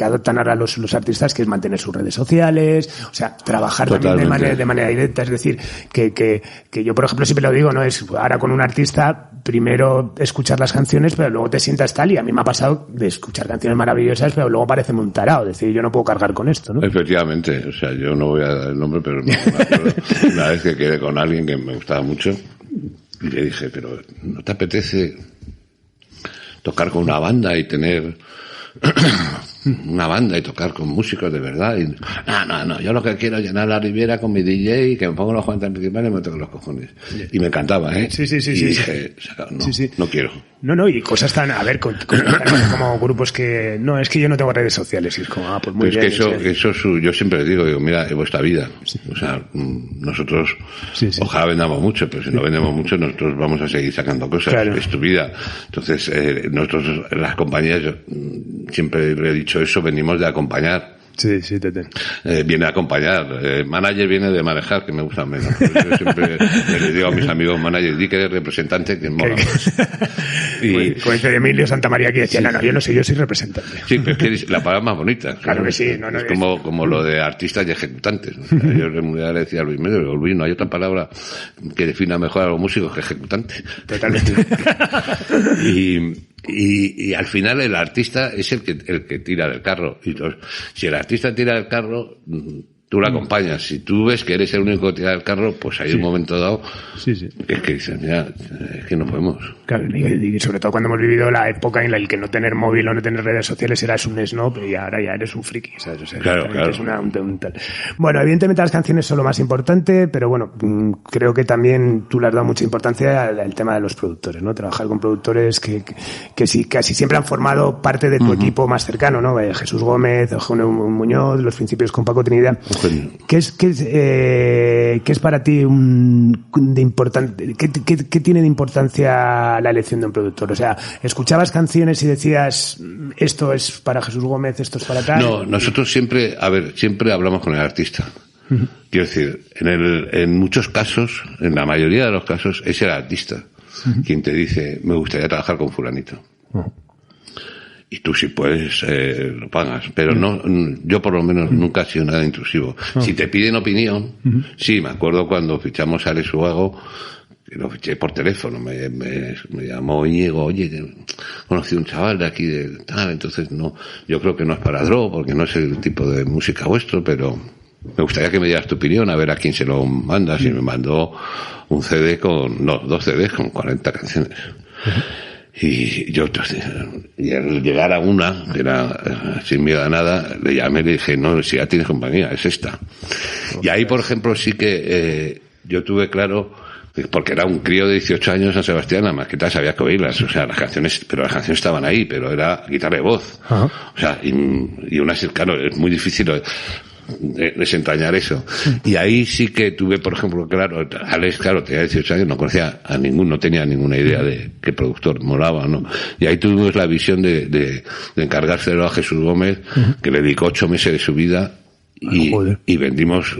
adoptan ahora los artistas, que es mantener sus redes sociales, o sea, trabajar también de manera directa. Es decir, que yo, por ejemplo, siempre lo digo, ¿no? Es ahora con un artista, primero escuchar las canciones, pero luego te sientas tal, y a mí me ha pasado de escuchar canciones maravillosas, pero luego parece un tarao. Es decir, yo no puedo cargar con esto, ¿no? Efectivamente, o sea, yo no voy a dar el nombre, pero me acuerdo una vez que quedé con alguien que me gustaba mucho y le dije: pero ¿no te apetece tocar con una banda y tener una banda y tocar con músicos de verdad? Y no, yo lo que quiero es llenar la Riviera con mi DJ y que me pongo los cuantas principales y me toquen los cojones. Y me encantaba, ¿eh? Sí. Y dije, no quiero. No, y cosas tan, a ver, como grupos que, no, es que yo no tengo redes sociales, y es como, pues muy bien. Es que eso yo siempre digo, mira, es vuestra vida. O sea, nosotros, ojalá vendamos mucho, pero si no vendemos mucho, nosotros vamos a seguir sacando cosas. Claro. Es tu vida. Entonces, nosotros, las compañías, yo siempre le he dicho eso, venimos de acompañar. Sí, viene a acompañar. Manager viene de manejar, que me gusta menos. Yo siempre les digo a mis amigos manager: di que eres representante, que mola más. Y como dice Emilio Santamaría, que decía: no, yo no sé, yo soy representante. Sí, pero es que la palabra más bonita. Claro que sí. Es como lo de artistas y ejecutantes. O sea, yo le decía a Luis Medio: Luis, no hay otra palabra que defina mejor a los músicos que ejecutante. Totalmente. Y al final el artista es el que tira del carro. Y si el artista tira del carro, tú lo acompañas. Si tú ves que eres el único que tira del carro, pues hay un momento dado que es que dices: mira, es que no podemos. Claro, y sobre todo cuando hemos vivido la época en la que no tener móvil o no tener redes sociales eras un snob, y ahora ya eres un friki, ¿sabes? O sea, claro. Es un tal. Bueno, evidentemente las canciones son lo más importante, pero bueno, creo que también tú le has dado mucha importancia al tema de los productores, ¿no? Trabajar con productores que sí, casi siempre han formado parte de tu equipo más cercano, ¿no? Jesús Gómez, Eugenio Muñoz, Los Principios con Paco Trinidad. ¿Qué es para ti de importante? ¿Qué tiene de importancia la elección de un productor? O sea, ¿escuchabas canciones y decías: esto es para Jesús Gómez, esto es para tal? No, nosotros siempre hablamos con el artista. Quiero decir, en muchos casos, en la mayoría de los casos, es el artista quien te dice: me gustaría trabajar con fulanito. Y tú, si puedes, lo pagas. Pero no, yo por lo menos nunca he sido nada intrusivo. Si te piden opinión, sí, me acuerdo cuando fichamos a Alex Ubago, que lo fiché por teléfono, me llamó Íñigo: oye, conocí a un chaval de aquí de tal, entonces no, yo creo que no es para Dro, porque no es el tipo de música vuestro, pero me gustaría que me dieras tu opinión, a ver a quién se lo mandas. Y me mandó un CD dos CDs con 40 canciones. Y al llegar a una, que era sin miedo a nada, le llamé y le dije: no, si ya tienes compañía, es esta. Y ahí, por ejemplo, sí que yo tuve claro, porque era un crío de 18 años en San Sebastián, la maqueta sabía que oírlas, o sea, las canciones estaban ahí, pero era guitarra y voz. O sea, y claro, es muy difícil desentrañar eso. Y ahí sí que tuve, por ejemplo, claro, Alex, claro, tenía 18 años, no conocía a no tenía ninguna idea de qué productor molaba, ¿no? Y ahí tuvimos la visión de encargárselo a Jesús Gómez, que le dedicó 8 meses de su vida, y vendimos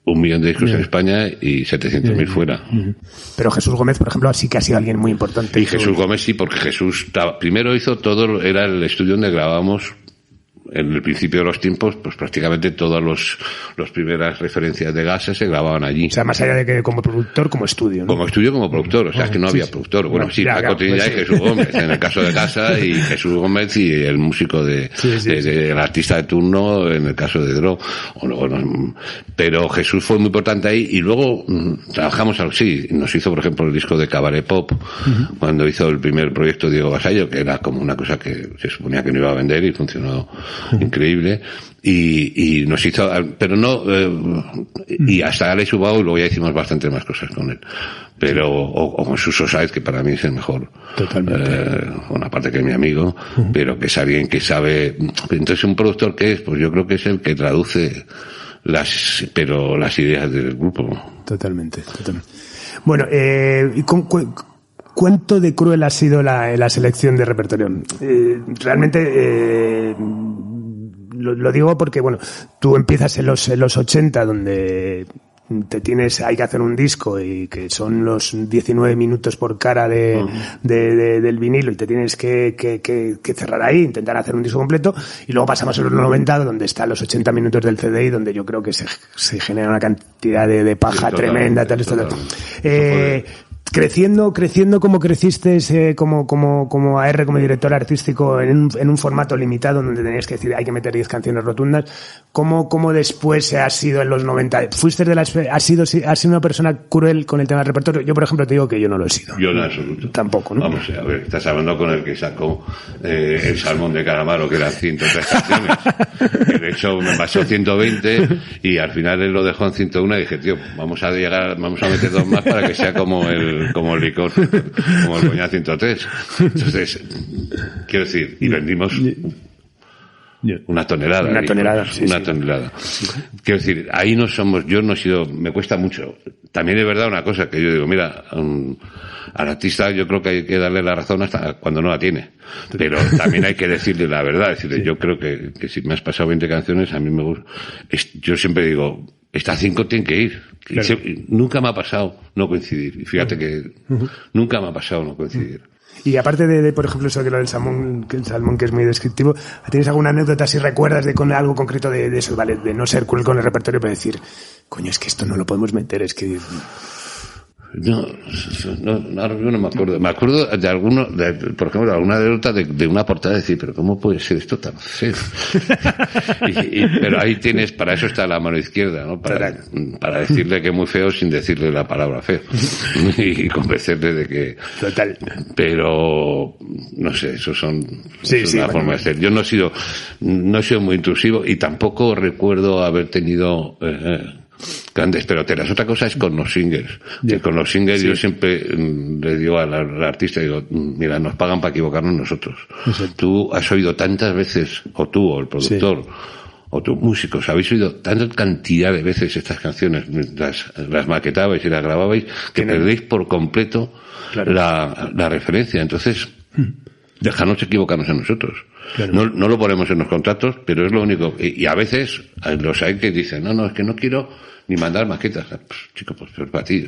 1 millón de discos en España y 700.000 fuera. Pero Jesús Gómez, por ejemplo, sí que ha sido alguien muy importante. Y Jesús Gómez sí, porque Jesús primero hizo todo, era el estudio donde grabábamos en el principio de los tiempos, pues prácticamente todas las primeras referencias de Gases se grababan allí. O sea, más allá de que como productor, como estudio, ¿no? Como estudio, como productor. O sea, es que no había productor. Bueno, sí, Paco Trinidad y Jesús Gómez. En el caso de Gasa, y Jesús Gómez y el músico el artista de turno en el caso de Dro. Pero Jesús fue muy importante ahí. Y luego trabajamos nos hizo, por ejemplo, el disco de Cabaret Pop, cuando hizo el primer proyecto Diego Vasallo, que era como una cosa que se suponía que no iba a vender y funcionó increíble, y nos hizo, pero no, y hasta Alex Ubago, y luego ya hicimos bastante más cosas con él, pero, o con Suso Sáez, que para mí es el mejor, una parte que es mi amigo, pero que es alguien que sabe. Entonces, un productor que es, pues yo creo que es el que traduce las ideas del grupo. Totalmente. Bueno, ¿y cuánto de cruel ha sido la selección de repertorio? Realmente, lo digo porque, bueno, tú empiezas en los 80, donde hay que hacer un disco y que son los 19 minutos por cara del vinilo, y te tienes que cerrar ahí, intentar hacer un disco completo, y luego pasamos a los 90, donde están los 80 minutos del CDI, donde yo creo que se genera una cantidad de paja tremenda, tal. Creciendo como creciste como AR, como director artístico, en un formato limitado donde tenías que decir hay que meter 10 canciones rotundas, ¿cómo después has sido en los 90? ¿Has sido una persona cruel con el tema del repertorio? Yo, por ejemplo, te digo que yo no lo he sido. Yo en absoluto. Tampoco, ¿no? Vamos a ver, estás hablando con el que sacó el Salmón de Calamaro, que eran 103 canciones. Que de hecho me pasó 120 y al final él lo dejó en 101 y dije, tío, vamos a meter 2 más para que sea como el licor, como el Coñac 103. Entonces, quiero decir, y vendimos una tonelada. Una tonelada. Quiero decir, ahí no somos, yo no he sido, me cuesta mucho. También es verdad una cosa que yo digo, mira, al artista yo creo que hay que darle la razón hasta cuando no la tiene. Pero también hay que decirle la verdad. Decirle, yo creo que si me has pasado 20 canciones, a mí me gusta. Yo siempre digo, estas 5 tienen que ir. Claro. Nunca me ha pasado no coincidir. Y fíjate que nunca me ha pasado no coincidir. Y aparte de por ejemplo, eso de lo del salmón, que es muy descriptivo, ¿tienes alguna anécdota si recuerdas con algo concreto de eso, vale, de no ser cruel con el repertorio, pero decir, coño, es que esto no lo podemos meter, es que... No, yo no me acuerdo. Me acuerdo de alguno, por ejemplo, de alguna anécdota de una portada, de decir, pero ¿cómo puede ser esto tan feo? Pero ahí tienes, para eso está la mano izquierda, ¿no? Para decirle que es muy feo sin decirle la palabra feo. Y convencerle de que... Total. Pero, no sé, eso es una forma de ser. Yo no he sido muy intrusivo y tampoco recuerdo haber tenido... grandes peloteras. Otra cosa es con los singles. Que con los singles yo siempre le digo al artista, digo, mira, nos pagan para equivocarnos nosotros. Exacto. Tú has oído tantas veces, o tú, o el productor, o tus músicos, habéis oído tanta cantidad de veces estas canciones, las maquetabais y las grababais, que perdéis por completo la referencia. Entonces, dejarnos equivocarnos a nosotros. Claro. No lo ponemos en los contratos, pero es lo único. Y a veces los hay que dicen, no, es que no quiero ni mandar maquetas. Pues, chico, pues para ti.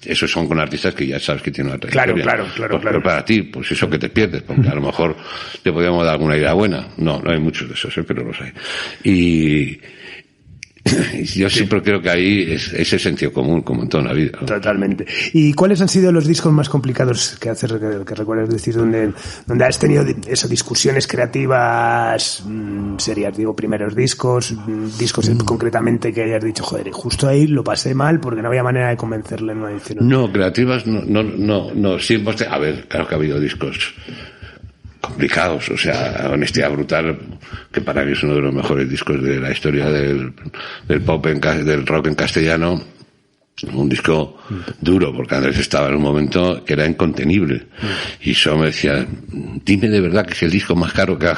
Esos son con artistas que ya sabes que tienen una trayectoria. Claro. Pero para ti, pues eso que te pierdes, porque a lo mejor te podríamos dar alguna idea buena. No hay muchos de esos, pero los hay. Y yo siempre creo que ahí es ese sentido común, como en toda la vida, ¿no? Totalmente. ¿Y cuáles han sido los discos más complicados que recuerdas decir, donde has tenido discusiones creativas serias? Digo, primeros discos concretamente que hayas dicho, joder, justo ahí lo pasé mal porque no había manera de convencerle en una edición. No, creativas no. Siempre, a ver, claro que ha habido discos complicados, o sea, Honestidad Brutal, que para mí es uno de los mejores discos de la historia del pop, del rock en castellano, un disco duro, porque Andrés estaba en un momento que era incontenible, y yo me decía, dime de verdad que es el disco más caro que ha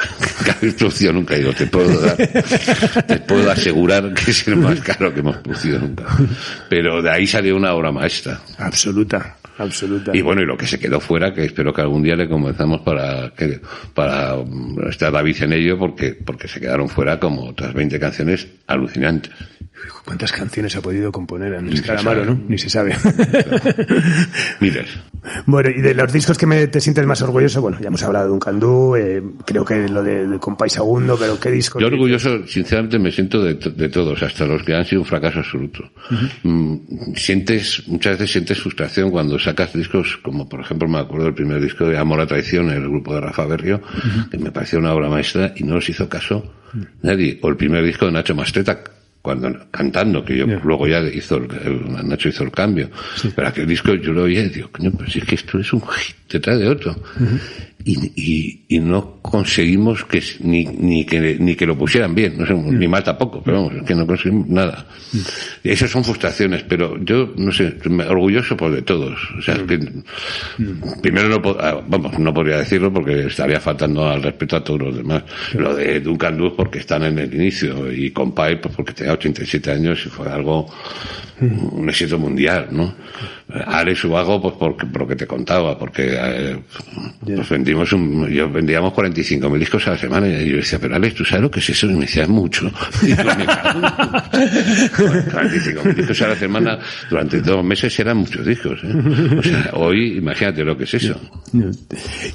producido nunca. Y digo, te puedo asegurar que es el más caro que hemos producido nunca. Pero de ahí salió una obra maestra. Absoluta. absoluta. Y bueno, y lo que se quedó fuera, que espero que algún día le convenzamos para estar David en ello, porque se quedaron fuera como otras 20 canciones alucinantes. ¿Cuántas canciones ha podido componer Andrés Calamaro, no? Ni se sabe. Miles. Bueno, y de los discos que te sientes más orgulloso, bueno, ya hemos hablado de Duncan Du, creo que lo de Compay Segundo, pero ¿qué disco? Yo orgulloso, sinceramente, me siento de todos, hasta los que han sido un fracaso absoluto. Muchas veces sientes frustración cuando sacas discos, como por ejemplo me acuerdo del primer disco de Amor a Traición, el grupo de Rafa Berrio, que me pareció una obra maestra y no nos hizo caso nadie. O el primer disco de Nacho Mastreta, cantando, que yo luego ya Nacho hizo el cambio. Sí. Pero aquel disco yo lo oía y digo, coño, pero si es que esto es un hit detrás de otro. Y no conseguimos que ni que lo pusieran bien, no sé, ni mal tampoco, pero vamos, es que no conseguimos nada. Y esas son frustraciones, pero yo, no sé, orgulloso por de todos. O sea, que primero no podría decirlo porque estaría faltando al respeto a todos los demás. Lo de Duncan Du porque están en el inicio, y Compay pues porque tenía 87 años y fue algo, un éxito mundial, ¿no? Alex Ubago, pues por lo que te contaba, porque pues vendíamos 45.000 discos a la semana, y yo decía, pero Alex, ¿tú sabes lo que es eso? Y me decía, es mucho. Y yo me cago. 45.000 discos a la semana durante 2 meses eran muchos discos, ¿eh? O sea, hoy imagínate lo que es eso.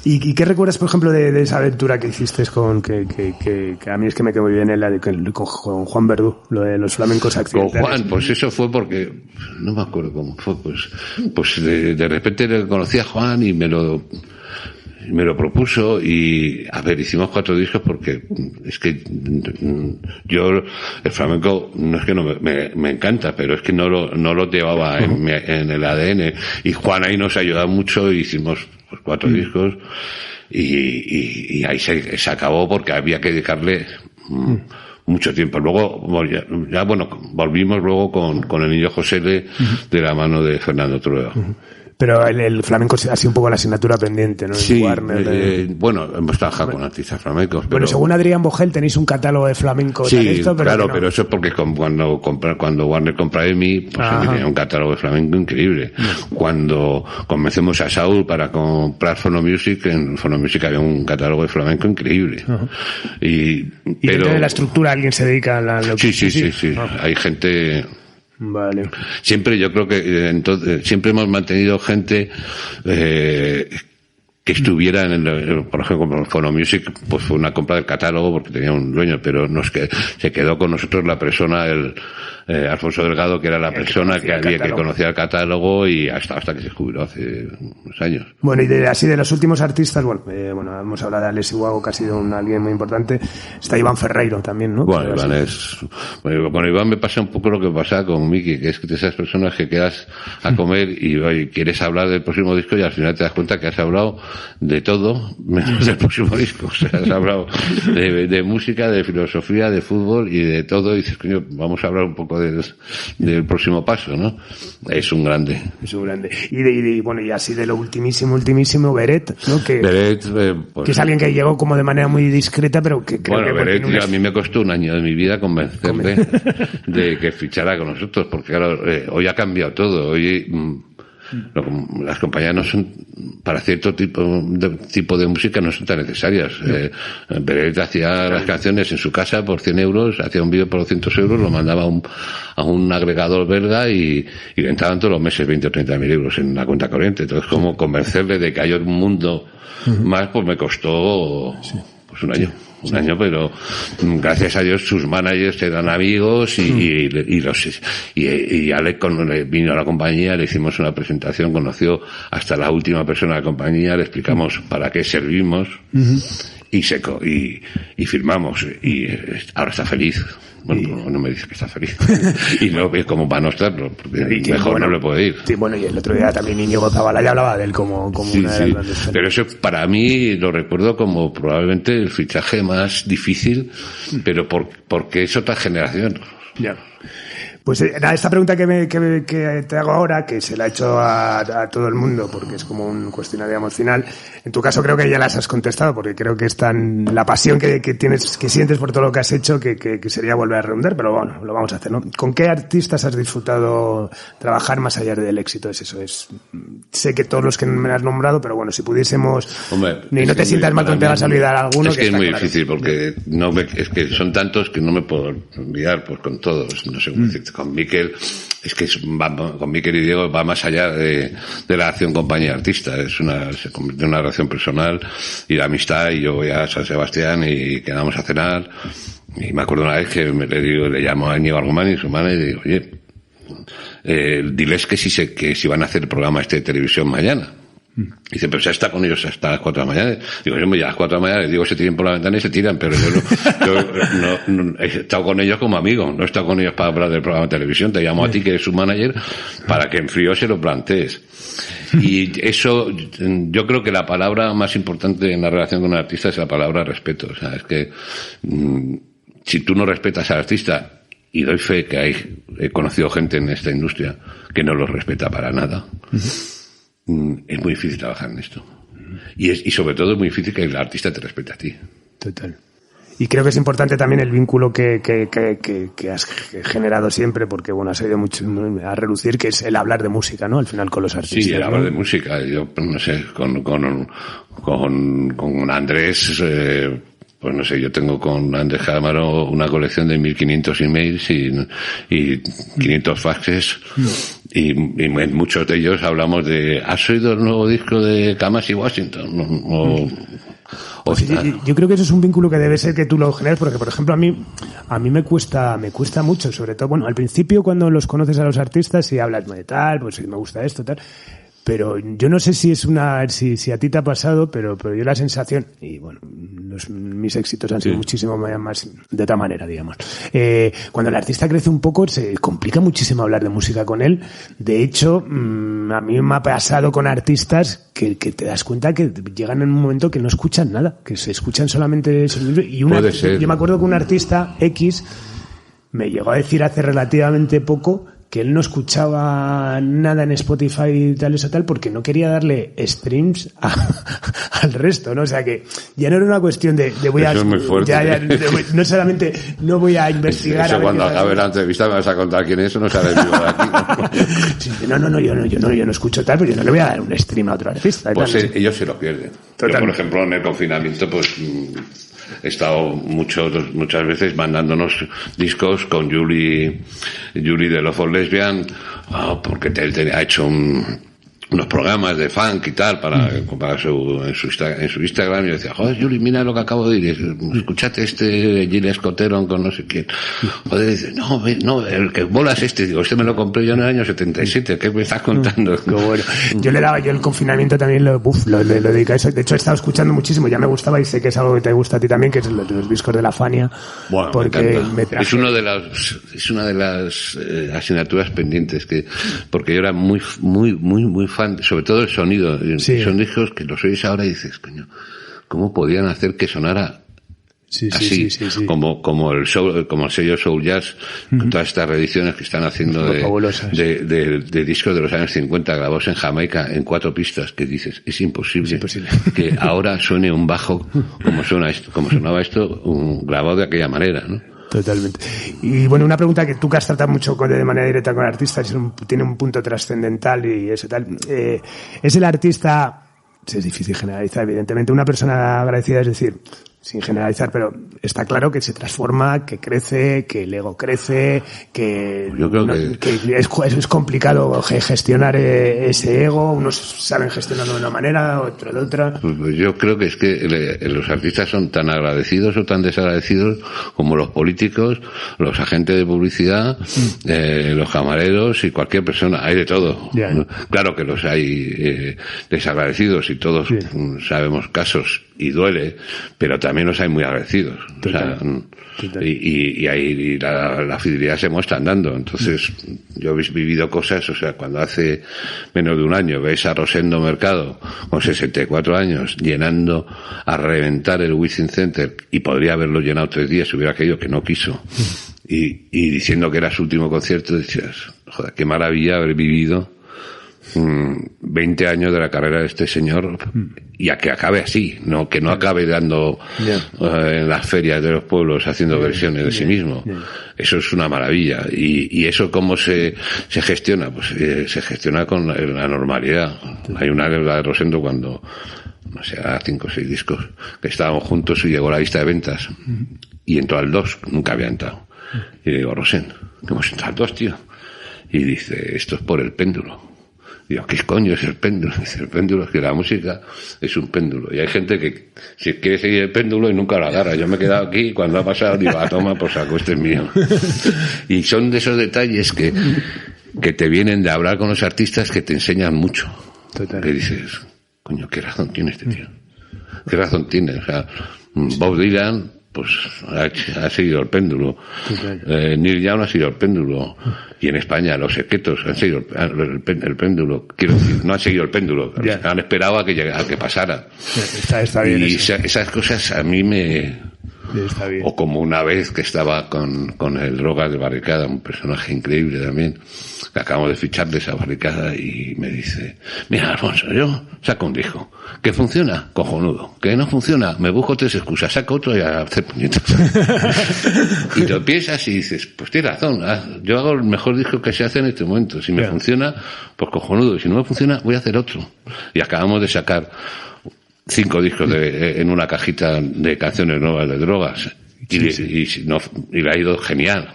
¿Y qué recuerdas, por ejemplo, de esa aventura que hiciste con que a mí es que me quedó muy bien con Juan Verdú, lo de los flamencos accidentales? Con Juan, pues eso fue porque no me acuerdo cómo fue, pues de repente le conocí a Juan y me lo propuso, y a ver, hicimos 4 discos porque es que yo el flamenco no es que no me encanta, pero es que no lo llevaba en el ADN, y Juan ahí nos ayudó mucho, y hicimos pues 4 discos y ahí se acabó porque había que dedicarle mucho tiempo. Luego ya volvimos luego con el Niño José de la mano de Fernando Trueba. Pero el flamenco ha sido un poco la asignatura pendiente, ¿no? Sí, bueno, hemos trabajado con artistas flamencos. Pero... Bueno, según Adrián Bogel tenéis un catálogo de flamenco. Sí, pero eso es porque cuando Warner compra EMI, pues tenía un catálogo de flamenco increíble. Cuando convencemos a Saúl para comprar Phonomusic, en Phonomusic había un catálogo de flamenco increíble. ¿Y dentro de la estructura alguien se dedica a la... Sí. Hay gente... Vale. Siempre, yo creo que siempre hemos mantenido gente que estuviera por ejemplo, con Phonomusic, pues fue una compra del catálogo porque tenía un dueño, pero se quedó con nosotros la persona, Alfonso Delgado, que era la persona que conocía el catálogo, y hasta que se jubiló hace unos años. Bueno, y así de los últimos artistas, bueno, hemos hablado de Alex Ubago, que ha sido alguien muy importante. Está Iván Ferreiro también, ¿no? Bueno, con Iván me pasa un poco lo que pasa con Miki, que es de esas personas que quedas a comer y quieres hablar del próximo disco y al final te das cuenta que has hablado de todo menos del próximo disco. O sea, has hablado de música, de filosofía, de fútbol y de todo, y dices, coño, vamos a hablar un poco del próximo paso, ¿no? Es un grande. Y así de lo ultimísimo, Beret, ¿no? Beret, que es alguien que llegó como de manera muy discreta, pero que creo que... Bueno, Beret, a mí me costó un año de mi vida convencerle de que fichara con nosotros, porque claro, hoy ha cambiado todo. Hoy las compañías no son, para cierto tipo de música no son tan necesarias. Beret hacía las canciones en su casa por 100 euros, hacía un vídeo por 200 euros, lo mandaba a un agregador belga y le entraban todos los meses 20 o 30.000 euros en la cuenta corriente. Entonces, como convencerle de que hay un mundo más, pues me costó pues un año, pero gracias a Dios sus managers eran amigos y Alec vino a la compañía, le hicimos una presentación, conoció hasta la última persona de la compañía, le explicamos para qué servimos y firmamos, y ahora está feliz. Bueno, no me dice que está feliz. Y no es como para no estarlo, porque mejor no le puede ir. Sí, bueno, y el otro día también Íñigo Zabala ya hablaba de él como una de las grandes. Pero eso para mí lo recuerdo como probablemente el fichaje más difícil, pero porque es otra generación. Ya. Pues esta pregunta que te hago ahora, que se la he hecho a todo el mundo, porque es como un cuestionario emocional, en tu caso creo que ya las has contestado, porque creo que es tan la pasión que tienes, que sientes por todo lo que has hecho, que sería volver a redundar, pero bueno, lo vamos a hacer, ¿no? ¿Con qué artistas has disfrutado trabajar más allá del éxito? Sé que todos los que me has nombrado, pero bueno, si pudiésemos... Hombre, no te sientas mal cuando te vas a olvidar alguno. Es que es muy difícil, porque es que son tantos que no me puedo olvidar, pues con todos, no sé cómo decirte. Con Miquel, es que con Miquel y Diego va más allá de la relación compañía-artista, se convierte en una relación personal y de amistad, y yo voy a San Sebastián y quedamos a cenar, y me acuerdo una vez que le llamo a Íñigo Argumani, su manager, y digo, oye, diles que si van a hacer el programa de televisión mañana. Dice, pero ya está con ellos hasta las 4 de la mañana. Digo, yo a las 4 de la mañana les digo, se tiren por la ventana y se tiran, pero yo no he estado con ellos como amigo, no he estado con ellos para hablar del programa de televisión. Te llamo a ti, que eres su manager, para que en frío se lo plantees. Y eso, yo creo que la palabra más importante en la relación con un artista es la palabra respeto. O sea, es que si tú no respetas al artista, y doy fe que he conocido gente en esta industria que no los respeta para nada, es muy difícil trabajar en esto. Y sobre todo es muy difícil que el artista te respete a ti. Total. Y creo que es importante también el vínculo que has generado siempre, porque bueno, has oído mucho a relucir, que es el hablar de música, ¿no? Al final con los artistas. Sí, el hablar de música. Yo, no sé, con Andrés, pues no sé, yo tengo con Andrés Calamaro una colección de 1500 emails y 500 faxes, y en muchos de ellos hablamos de, ¿has oído el nuevo disco de Kamasi Washington? Pues yo creo que eso es un vínculo que debe ser que tú lo generes, porque por ejemplo a mí me cuesta mucho, sobre todo, bueno, al principio cuando los conoces a los artistas y hablas de tal, pues me gusta esto, tal. Pero yo no sé si si a ti te ha pasado, pero yo la sensación, y bueno, mis éxitos han sido muchísimo más de otra manera, digamos. Cuando el artista crece un poco, se complica muchísimo hablar de música con él. De hecho, a mí me ha pasado con artistas que te das cuenta que llegan en un momento que no escuchan nada, que se escuchan solamente sonido. Y yo me acuerdo que un artista X me llegó a decir hace relativamente poco que él no escuchaba nada en Spotify y tal, eso tal, porque no quería darle streams al resto, ¿no? O sea que ya no era una cuestión de voy eso es muy fuerte. No solamente no voy a investigar. Eso cuando acabe la entrevista me vas a contar quién es, eso no sale vivo de aquí, ¿no? yo no escucho tal, pero yo no le voy a dar un stream a otro artista. Pues tal, ellos se lo pierden. Yo, por ejemplo, en el confinamiento, pues he estado muchas veces mandándonos discos con Julie de Love for Lesbian, porque él ha hecho unos programas de funk y tal para en su Instagram, y yo decía, joder, Julie, mira lo que acabo de ir, escuchate este Gilles Cotteron con no sé quién. Joder, dice, no, el que bola es digo, me lo compré yo en el año 77, ¿qué me estás contando? Qué bueno. Yo el confinamiento también lo dediqué a eso. De hecho he estado escuchando muchísimo, ya me gustaba, y sé que es algo que te gusta a ti también, que es los discos de la Fania. Bueno, porque es una de las asignaturas pendientes, porque yo era muy fan, sobre todo el sonido. Sí. Son discos que los oyes ahora y dices, coño, ¿cómo podían hacer que sonara así? Sí. Como el sello Soul Jazz, con todas estas reediciones que están haciendo de discos de los años 50 grabados en Jamaica en 4 pistas, que dices, es imposible que ahora suene un bajo como sonaba esto grabado de aquella manera, ¿no? Totalmente. Y bueno, una pregunta que tú que has tratado mucho de manera directa con artistas, tiene un punto trascendental y eso tal. ¿Es el artista, es difícil generalizar, evidentemente, una persona agradecida, es decir, sin generalizar, pero está claro que se transforma, que crece, que el ego crece, que yo creo que es complicado gestionar ese ego, unos saben gestionarlo de una manera, otros de otra. Pues yo creo que es que los artistas son tan agradecidos o tan desagradecidos como los políticos, los agentes de publicidad, los camareros y cualquier persona, hay de todo. Yeah. Claro que los hay desagradecidos y todos sabemos casos y duele, pero también los hay muy agradecidos. Total. O sea, y ahí la fidelidad se muestra andando. Entonces, yo he vivido cosas, o sea, cuando hace menos de un año ves a Rosendo Mercado con 64 años llenando a reventar el Wizzing Center, y podría haberlo llenado 3 días si hubiera querido, que no quiso. y diciendo que era su último concierto, decías, joder, qué maravilla haber vivido 20 años de la carrera de este señor y a que acabe así, no que no acabe dando en las ferias de los pueblos haciendo versiones de sí mismo. Eso es una maravilla. Y eso cómo se gestiona, pues se gestiona con la normalidad. Hay una anécdota de Rosendo cuando, no sé, a 5 o 6 discos que estábamos juntos y llegó la lista de ventas y entró al 2, nunca había entrado. Y le digo, Rosendo, ¿qué hemos entrado al 2, tío? Y dice, esto es por el péndulo. Digo, ¿qué coño es el péndulo? Dice, el péndulo es que la música es un péndulo. Y hay gente que si quiere seguir el péndulo y nunca lo agarra. Yo me he quedado aquí y cuando ha pasado digo, toma, pues saco, este es mío. Y son de esos detalles que te vienen de hablar con los artistas que te enseñan mucho. Total. Que dices, coño, ¿qué razón tiene este tío? ¿Qué razón tiene? O sea, Bob Dylan, pues ha seguido el péndulo. Neil Young ha seguido el péndulo. Y en España los Secretos han seguido el péndulo. Quiero decir, no han seguido el péndulo. Han esperado a que pasara. Está bien. Y esas cosas a mí me... Está bien. O como una vez que estaba con el Drogas de Barricada, un personaje increíble también, que acabamos de fichar de esa barricada, y me dice, mira, Alfonso, yo saco un disco que funciona, cojonudo, que no funciona, me busco 3 excusas, saco otro y a hacer puñetas. Y lo piensas y dices, pues tienes razón, yo hago el mejor disco que se hace en este momento, si me funciona, pues cojonudo, y si no me funciona, voy a hacer otro. Y acabamos de sacar 5 discos en una cajita de canciones nuevas de Drogas, y le ha ido genial.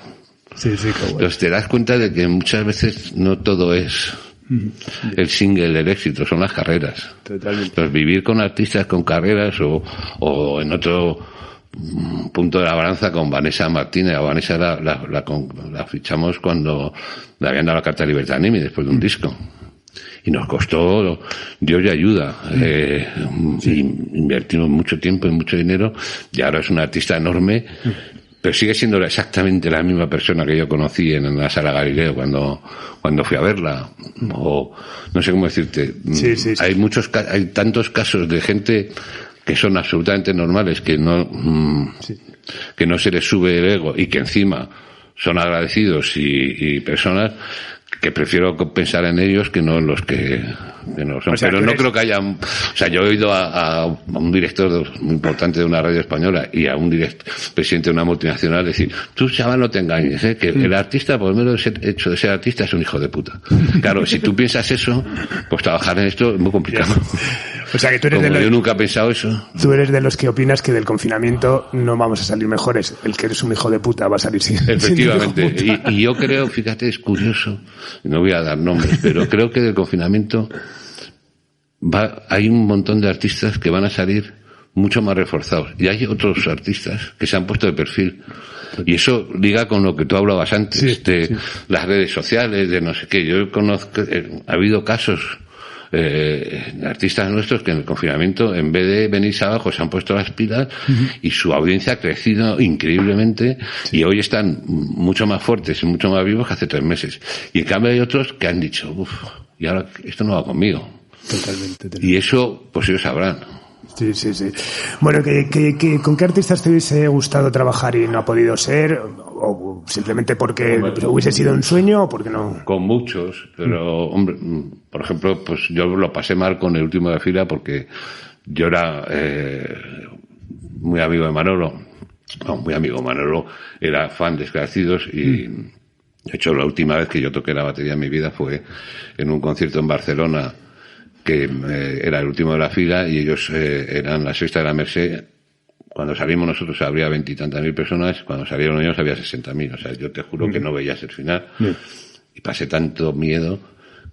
Sí, qué bueno. Entonces te das cuenta de que muchas veces no todo es el single, el éxito, son las carreras. Totalmente. Entonces vivir con artistas con carreras o en otro punto de la balanza con Vanessa Martínez. A Vanessa la fichamos cuando le habían dado la carta de libertad a Nimi después de un disco. Y nos costó Dios y ayuda. Invertimos mucho tiempo y mucho dinero, y ahora es una artista enorme, pero sigue siendo exactamente la misma persona que yo conocí en la Sala Galileo cuando fui a verla. O no sé cómo decirte. Sí. Hay tantos casos de gente que son absolutamente normales, que no se les sube el ego y que encima son agradecidos y personas que prefiero pensar en ellos que no en los que no son. Pero no creo que haya... O sea, yo he oído a un director muy importante de una radio española y a un presidente de una multinacional decir, tú, chaval, no te engañes, que el artista, por lo menos el hecho de ser artista, es un hijo de puta. Claro, si tú piensas eso, pues trabajar en esto es muy complicado. O sea, que tú eres yo nunca he pensado eso. Tú eres de los que opinas que del confinamiento no vamos a salir mejores. El que eres un hijo de puta va a salir sin... Efectivamente. Y yo creo, fíjate, es curioso, no voy a dar nombres, pero creo que del confinamiento hay un montón de artistas que van a salir mucho más reforzados. Y hay otros artistas que se han puesto de perfil. Y eso liga con lo que tú hablabas antes, las redes sociales, de no sé qué. Yo conozco, ha habido casos artistas nuestros que en el confinamiento, en vez de venirse abajo, se han puesto las pilas y su audiencia ha crecido increíblemente y hoy están mucho más fuertes y mucho más vivos que hace 3 meses. Y en cambio hay otros que han dicho, y ahora esto no va conmigo. Totalmente. Y eso, pues ellos sabrán. Sí. Bueno, ¿con qué artistas te hubiese gustado trabajar y no ha podido ser? ¿O simplemente porque hubiese sido un sueño o porque no? Con muchos, pero, hombre, por ejemplo, pues yo lo pasé mal con el último de fila porque yo era muy amigo de Manolo. No, muy amigo. Manolo era fan de Desgraciados y, de hecho, la última vez que yo toqué la batería en mi vida fue en un concierto en Barcelona, que era el último de la fila y ellos eran la sexta de la Merced. Cuando salimos nosotros habría 20 y tantas mil personas, cuando salieron ellos había 60.000. O sea, yo te juro que no veías el final. Y pasé tanto miedo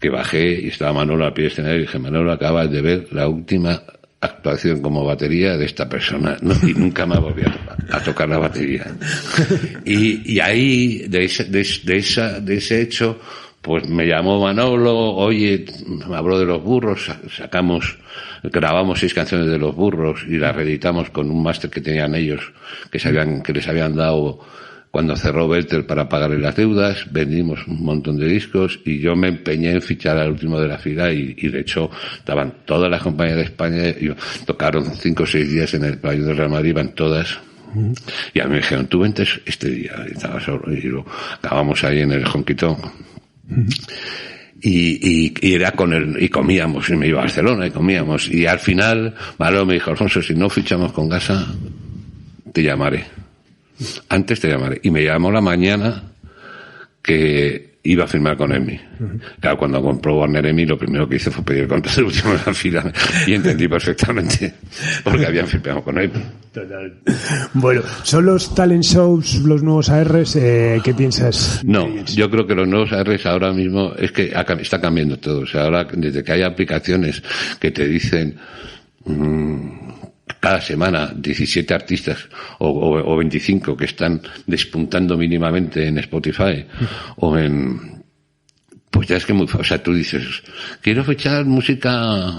que bajé y estaba Manolo al pie del escenario y dije, Manolo, acabas de ver la última actuación como batería de esta persona, ¿no? Y nunca más volví a tocar la batería. Y ahí, de ese hecho, pues me llamó Manolo, oye, me habló de Los Burros, grabamos 6 canciones de Los Burros y las reeditamos con un máster que tenían ellos, que les habían dado cuando cerró Belter para pagarle las deudas. Vendimos un montón de discos y yo me empeñé en fichar al último de la fila y de hecho estaban todas las compañías de España, tocaron 5 o 6 días en el pabellón del Real Madrid, iban todas. Y a mí me dijeron, tú vente este día, y estaba solo, y lo acabamos ahí en el Honquito. Y era con él, y comíamos, y me iba a Barcelona y comíamos, y al final, Malo me dijo, Alfonso, si no fichamos con Gasa, te llamaré. Antes te llamaré. Y me llamó la mañana que iba a firmar con EMI. Claro, cuando compró Warner EMI, lo primero que hice fue pedir el contrato de última fila, y entendí perfectamente porque habían firmado con EMI. Total. Bueno, ¿son los talent shows los nuevos ARs? ¿Qué piensas? No, yo creo que los nuevos ARs ahora mismo es que está cambiando todo. O sea, ahora, desde que hay aplicaciones que te dicen cada semana 17 artistas o 25 que están despuntando mínimamente en Spotify o en... Pues ya es que o sea, tú dices, quiero fichar música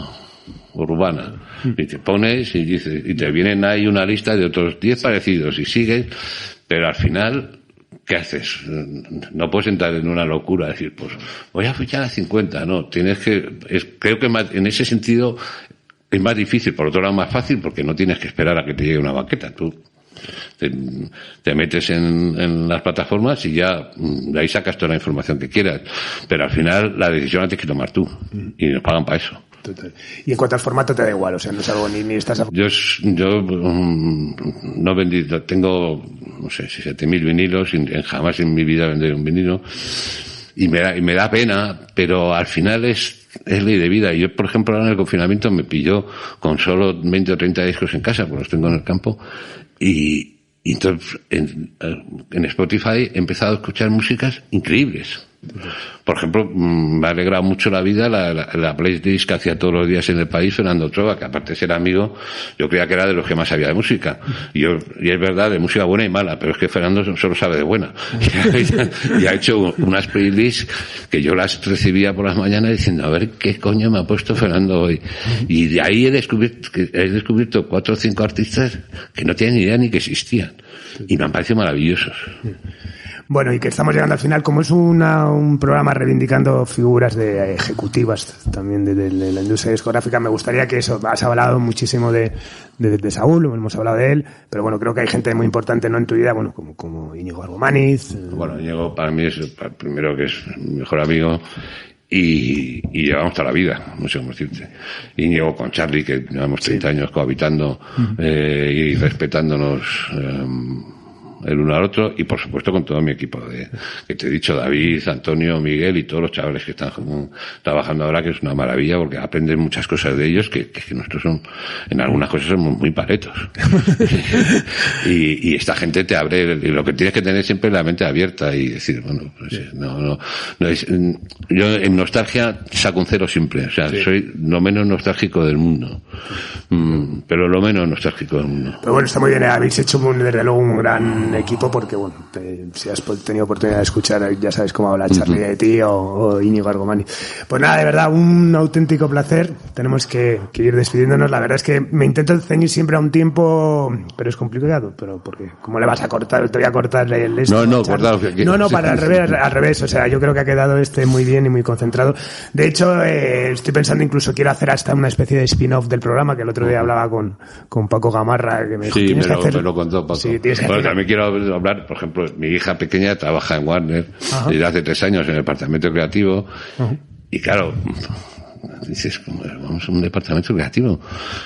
urbana, y te pones y dices, y te vienen ahí una lista de otros 10 parecidos y sigues, pero al final, ¿qué haces? No puedes entrar en una locura, decir, pues voy a fichar a 50, no, tienes que, creo que en ese sentido es más difícil, por otro lado más fácil, porque no tienes que esperar a que te llegue una baqueta. Tú te metes en las plataformas y ya de ahí sacas toda la información que quieras. Pero al final la decisión la tienes que tomar tú. Y nos pagan para eso. Total. Y en cuanto al formato te da igual, o sea, no es algo ni estás... Yo no vendí, tengo, no sé, 7.000 vinilos, jamás en mi vida vendré un vinilo. Y me da pena, pero al final es ley de vida. Yo, por ejemplo, ahora en el confinamiento me pilló con solo 20 o 30 discos en casa, porque los tengo en el campo, y entonces en Spotify he empezado a escuchar músicas increíbles. Por ejemplo, me ha alegrado mucho la vida la playlist que hacía todos los días en el país Fernando Trova, que aparte de ser amigo, yo creía que era de los que más sabía de música. Y es verdad, de música buena y mala, pero es que Fernando solo sabe de buena. Y ha hecho unas playlists que yo las recibía por las mañanas diciendo, a ver qué coño me ha puesto Fernando hoy. Y de ahí he descubierto 4 o 5 artistas que no tienen ni idea ni que existían. Y me han parecido maravillosos. Bueno, y que estamos llegando al final, como es un programa reivindicando figuras ejecutivas también de la industria discográfica, me gustaría que eso, has hablado muchísimo de Saúl, hemos hablado de él, pero bueno, creo que hay gente muy importante, ¿no?, en tu vida, bueno, como Íñigo Argomaniz. Bueno, Íñigo para mí es el primero, que es mi mejor amigo, y llevamos toda la vida, no sé cómo decirte. Íñigo con Charly, que llevamos 30 años cohabitando y respetándonos el uno al otro, y por supuesto con todo mi equipo que te he dicho, David, Antonio, Miguel y todos los chavales que están trabajando ahora, que es una maravilla porque aprendes muchas cosas de ellos que nosotros en algunas cosas somos muy paletos. y esta gente te abre, y lo que tienes que tener siempre es la mente abierta y decir, bueno, pues no es, yo en nostalgia saco un 0 siempre, o sea, soy lo menos nostálgico del mundo, pero lo menos nostálgico del mundo. Pero bueno, está muy bien, habéis hecho desde luego un gran equipo, porque bueno, si has tenido oportunidad de escuchar, ya sabes cómo habla Charly de ti o Íñigo Argomani. Pues nada, de verdad, un auténtico placer. Tenemos que ir despidiéndonos. La verdad es que me intento ceñir siempre a un tiempo, pero es complicado, pero porque ¿cómo le vas a cortar? Te voy a cortar el esto. No, para al revés, o sea, yo creo que ha quedado muy bien y muy concentrado. De hecho, estoy pensando, incluso quiero hacer hasta una especie de spin-off del programa, que el otro día hablaba con Paco Gamarra, que me dijo, tienes que hacer... me lo contó Paco. Sí, tienes que bueno, también quiero hablar, por ejemplo, mi hija pequeña trabaja en Warner desde hace 3 años en el departamento creativo. Y claro, dices, vamos a un departamento creativo.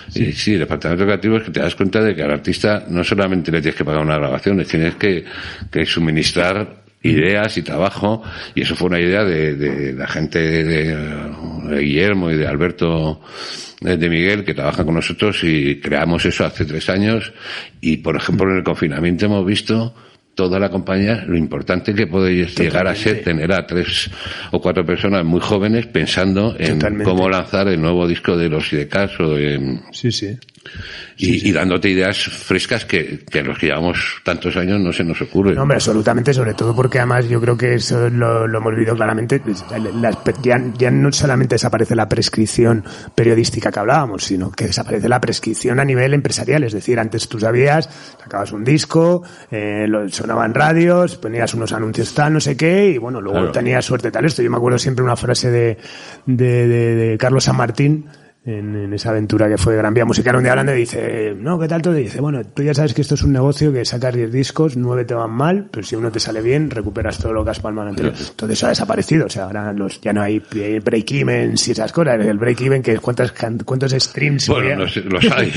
Sí, el departamento creativo es que te das cuenta de que al artista no solamente le tienes que pagar una grabación, le tienes que suministrar ideas y trabajo, y eso fue una idea de la gente de Guillermo y de Alberto, de Miguel, que trabajan con nosotros, y creamos eso hace 3 años. Y por ejemplo, en el confinamiento hemos visto toda la compañía lo importante que puede llegar a ser tener a 3 o 4 personas muy jóvenes pensando en cómo lanzar el nuevo disco de los Sidecars o de... Y dándote ideas frescas que a los que llevamos tantos años no se nos ocurre. No, hombre, absolutamente, sobre todo porque además yo creo que eso lo hemos visto claramente. Ya no solamente desaparece la prescripción periodística que hablábamos, sino que desaparece la prescripción a nivel empresarial. Es decir, antes tú sabías, sacabas un disco, sonaban radios, ponías unos anuncios tal, no sé qué, y bueno, luego tenías suerte tal esto. Yo me acuerdo siempre una frase de Carlos San Martín, en esa aventura que fue Gran Vía Musical, un día hablando y dice, no, ¿qué tal todo? Y dice, bueno, tú ya sabes que esto es un negocio que sacas 10 discos, 9 te van mal, pero si uno te sale bien, recuperas todo lo que has palmado anterior. Entonces eso ha desaparecido, o sea, ahora ya no hay break-evens y esas cosas. El break-even, que cuántos streams... Bueno, los hay.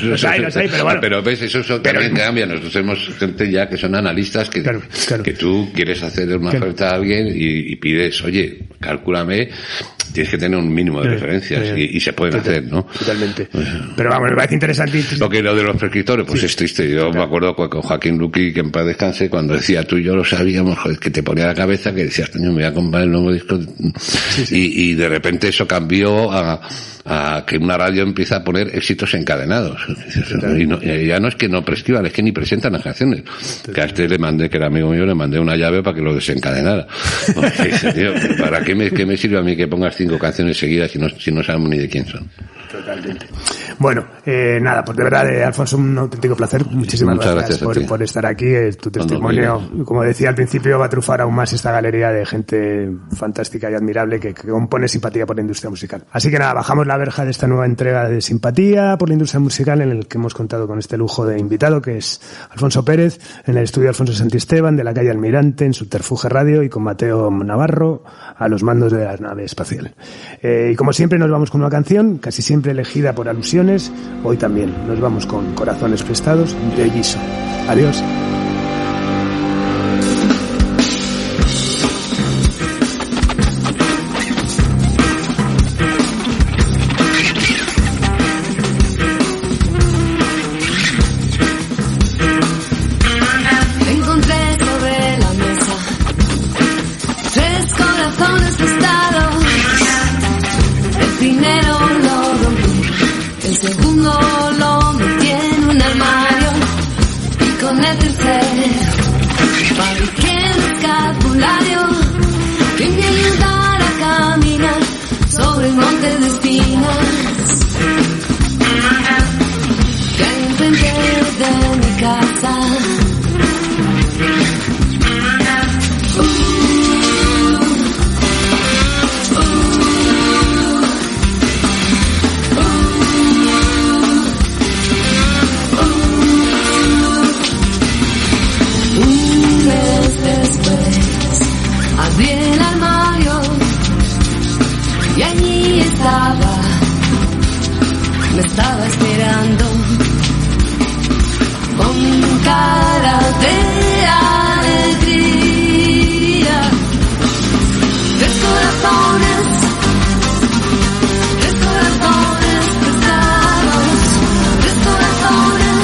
los hay, pero bueno. Pero ves, eso también cambia. Nosotros tenemos gente ya que son analistas que, claro. Que tú quieres hacer una oferta a alguien y pides, oye, cálculame, tienes que tener un mínimo de referencias y se pueden hacer, ¿no? Totalmente. Pero vamos, me parece interesante. Lo de los prescriptores, pues es triste. Yo me acuerdo con Joaquín Luqui, que en paz descanse, cuando decía, tú y yo lo sabíamos, joder, que te ponía la cabeza, que decías, me voy a comprar el nuevo disco. Y de repente eso cambió a que una radio empieza a poner éxitos encadenados. Y ya no es que no prescriban, es que ni presentan las canciones. Que a este le mandé, que era amigo mío, le mandé una llave para que lo desencadenara. Porque dice, tío, ¿para qué me sirve a mí que pongas 5 canciones seguidas si no sabemos ni de quién son? Totalmente. Bueno, nada, pues de verdad, Alfonso, un auténtico placer. Muchísimas gracias por estar aquí. Tu testimonio, como decía al principio, va a trufar aún más esta galería de gente fantástica y admirable que compone simpatía por la industria musical. Así que nada, bajamos la verja de esta nueva entrega de Simpatía por la industria musical, en el que hemos contado con este lujo de invitado, que es Alfonso Pérez, en el estudio Alfonso Santisteban, de la calle Almirante, en Subterfuge Radio, y con Mateo Navarro a los mandos de la nave espacial. Y como siempre nos vamos con una canción, casi siempre elegida por alusiones. Hoy también nos vamos con Corazones Prestados de Giso. Adiós. Me estaba esperando con cara de alegría. 3 corazones prestados. 3 corazones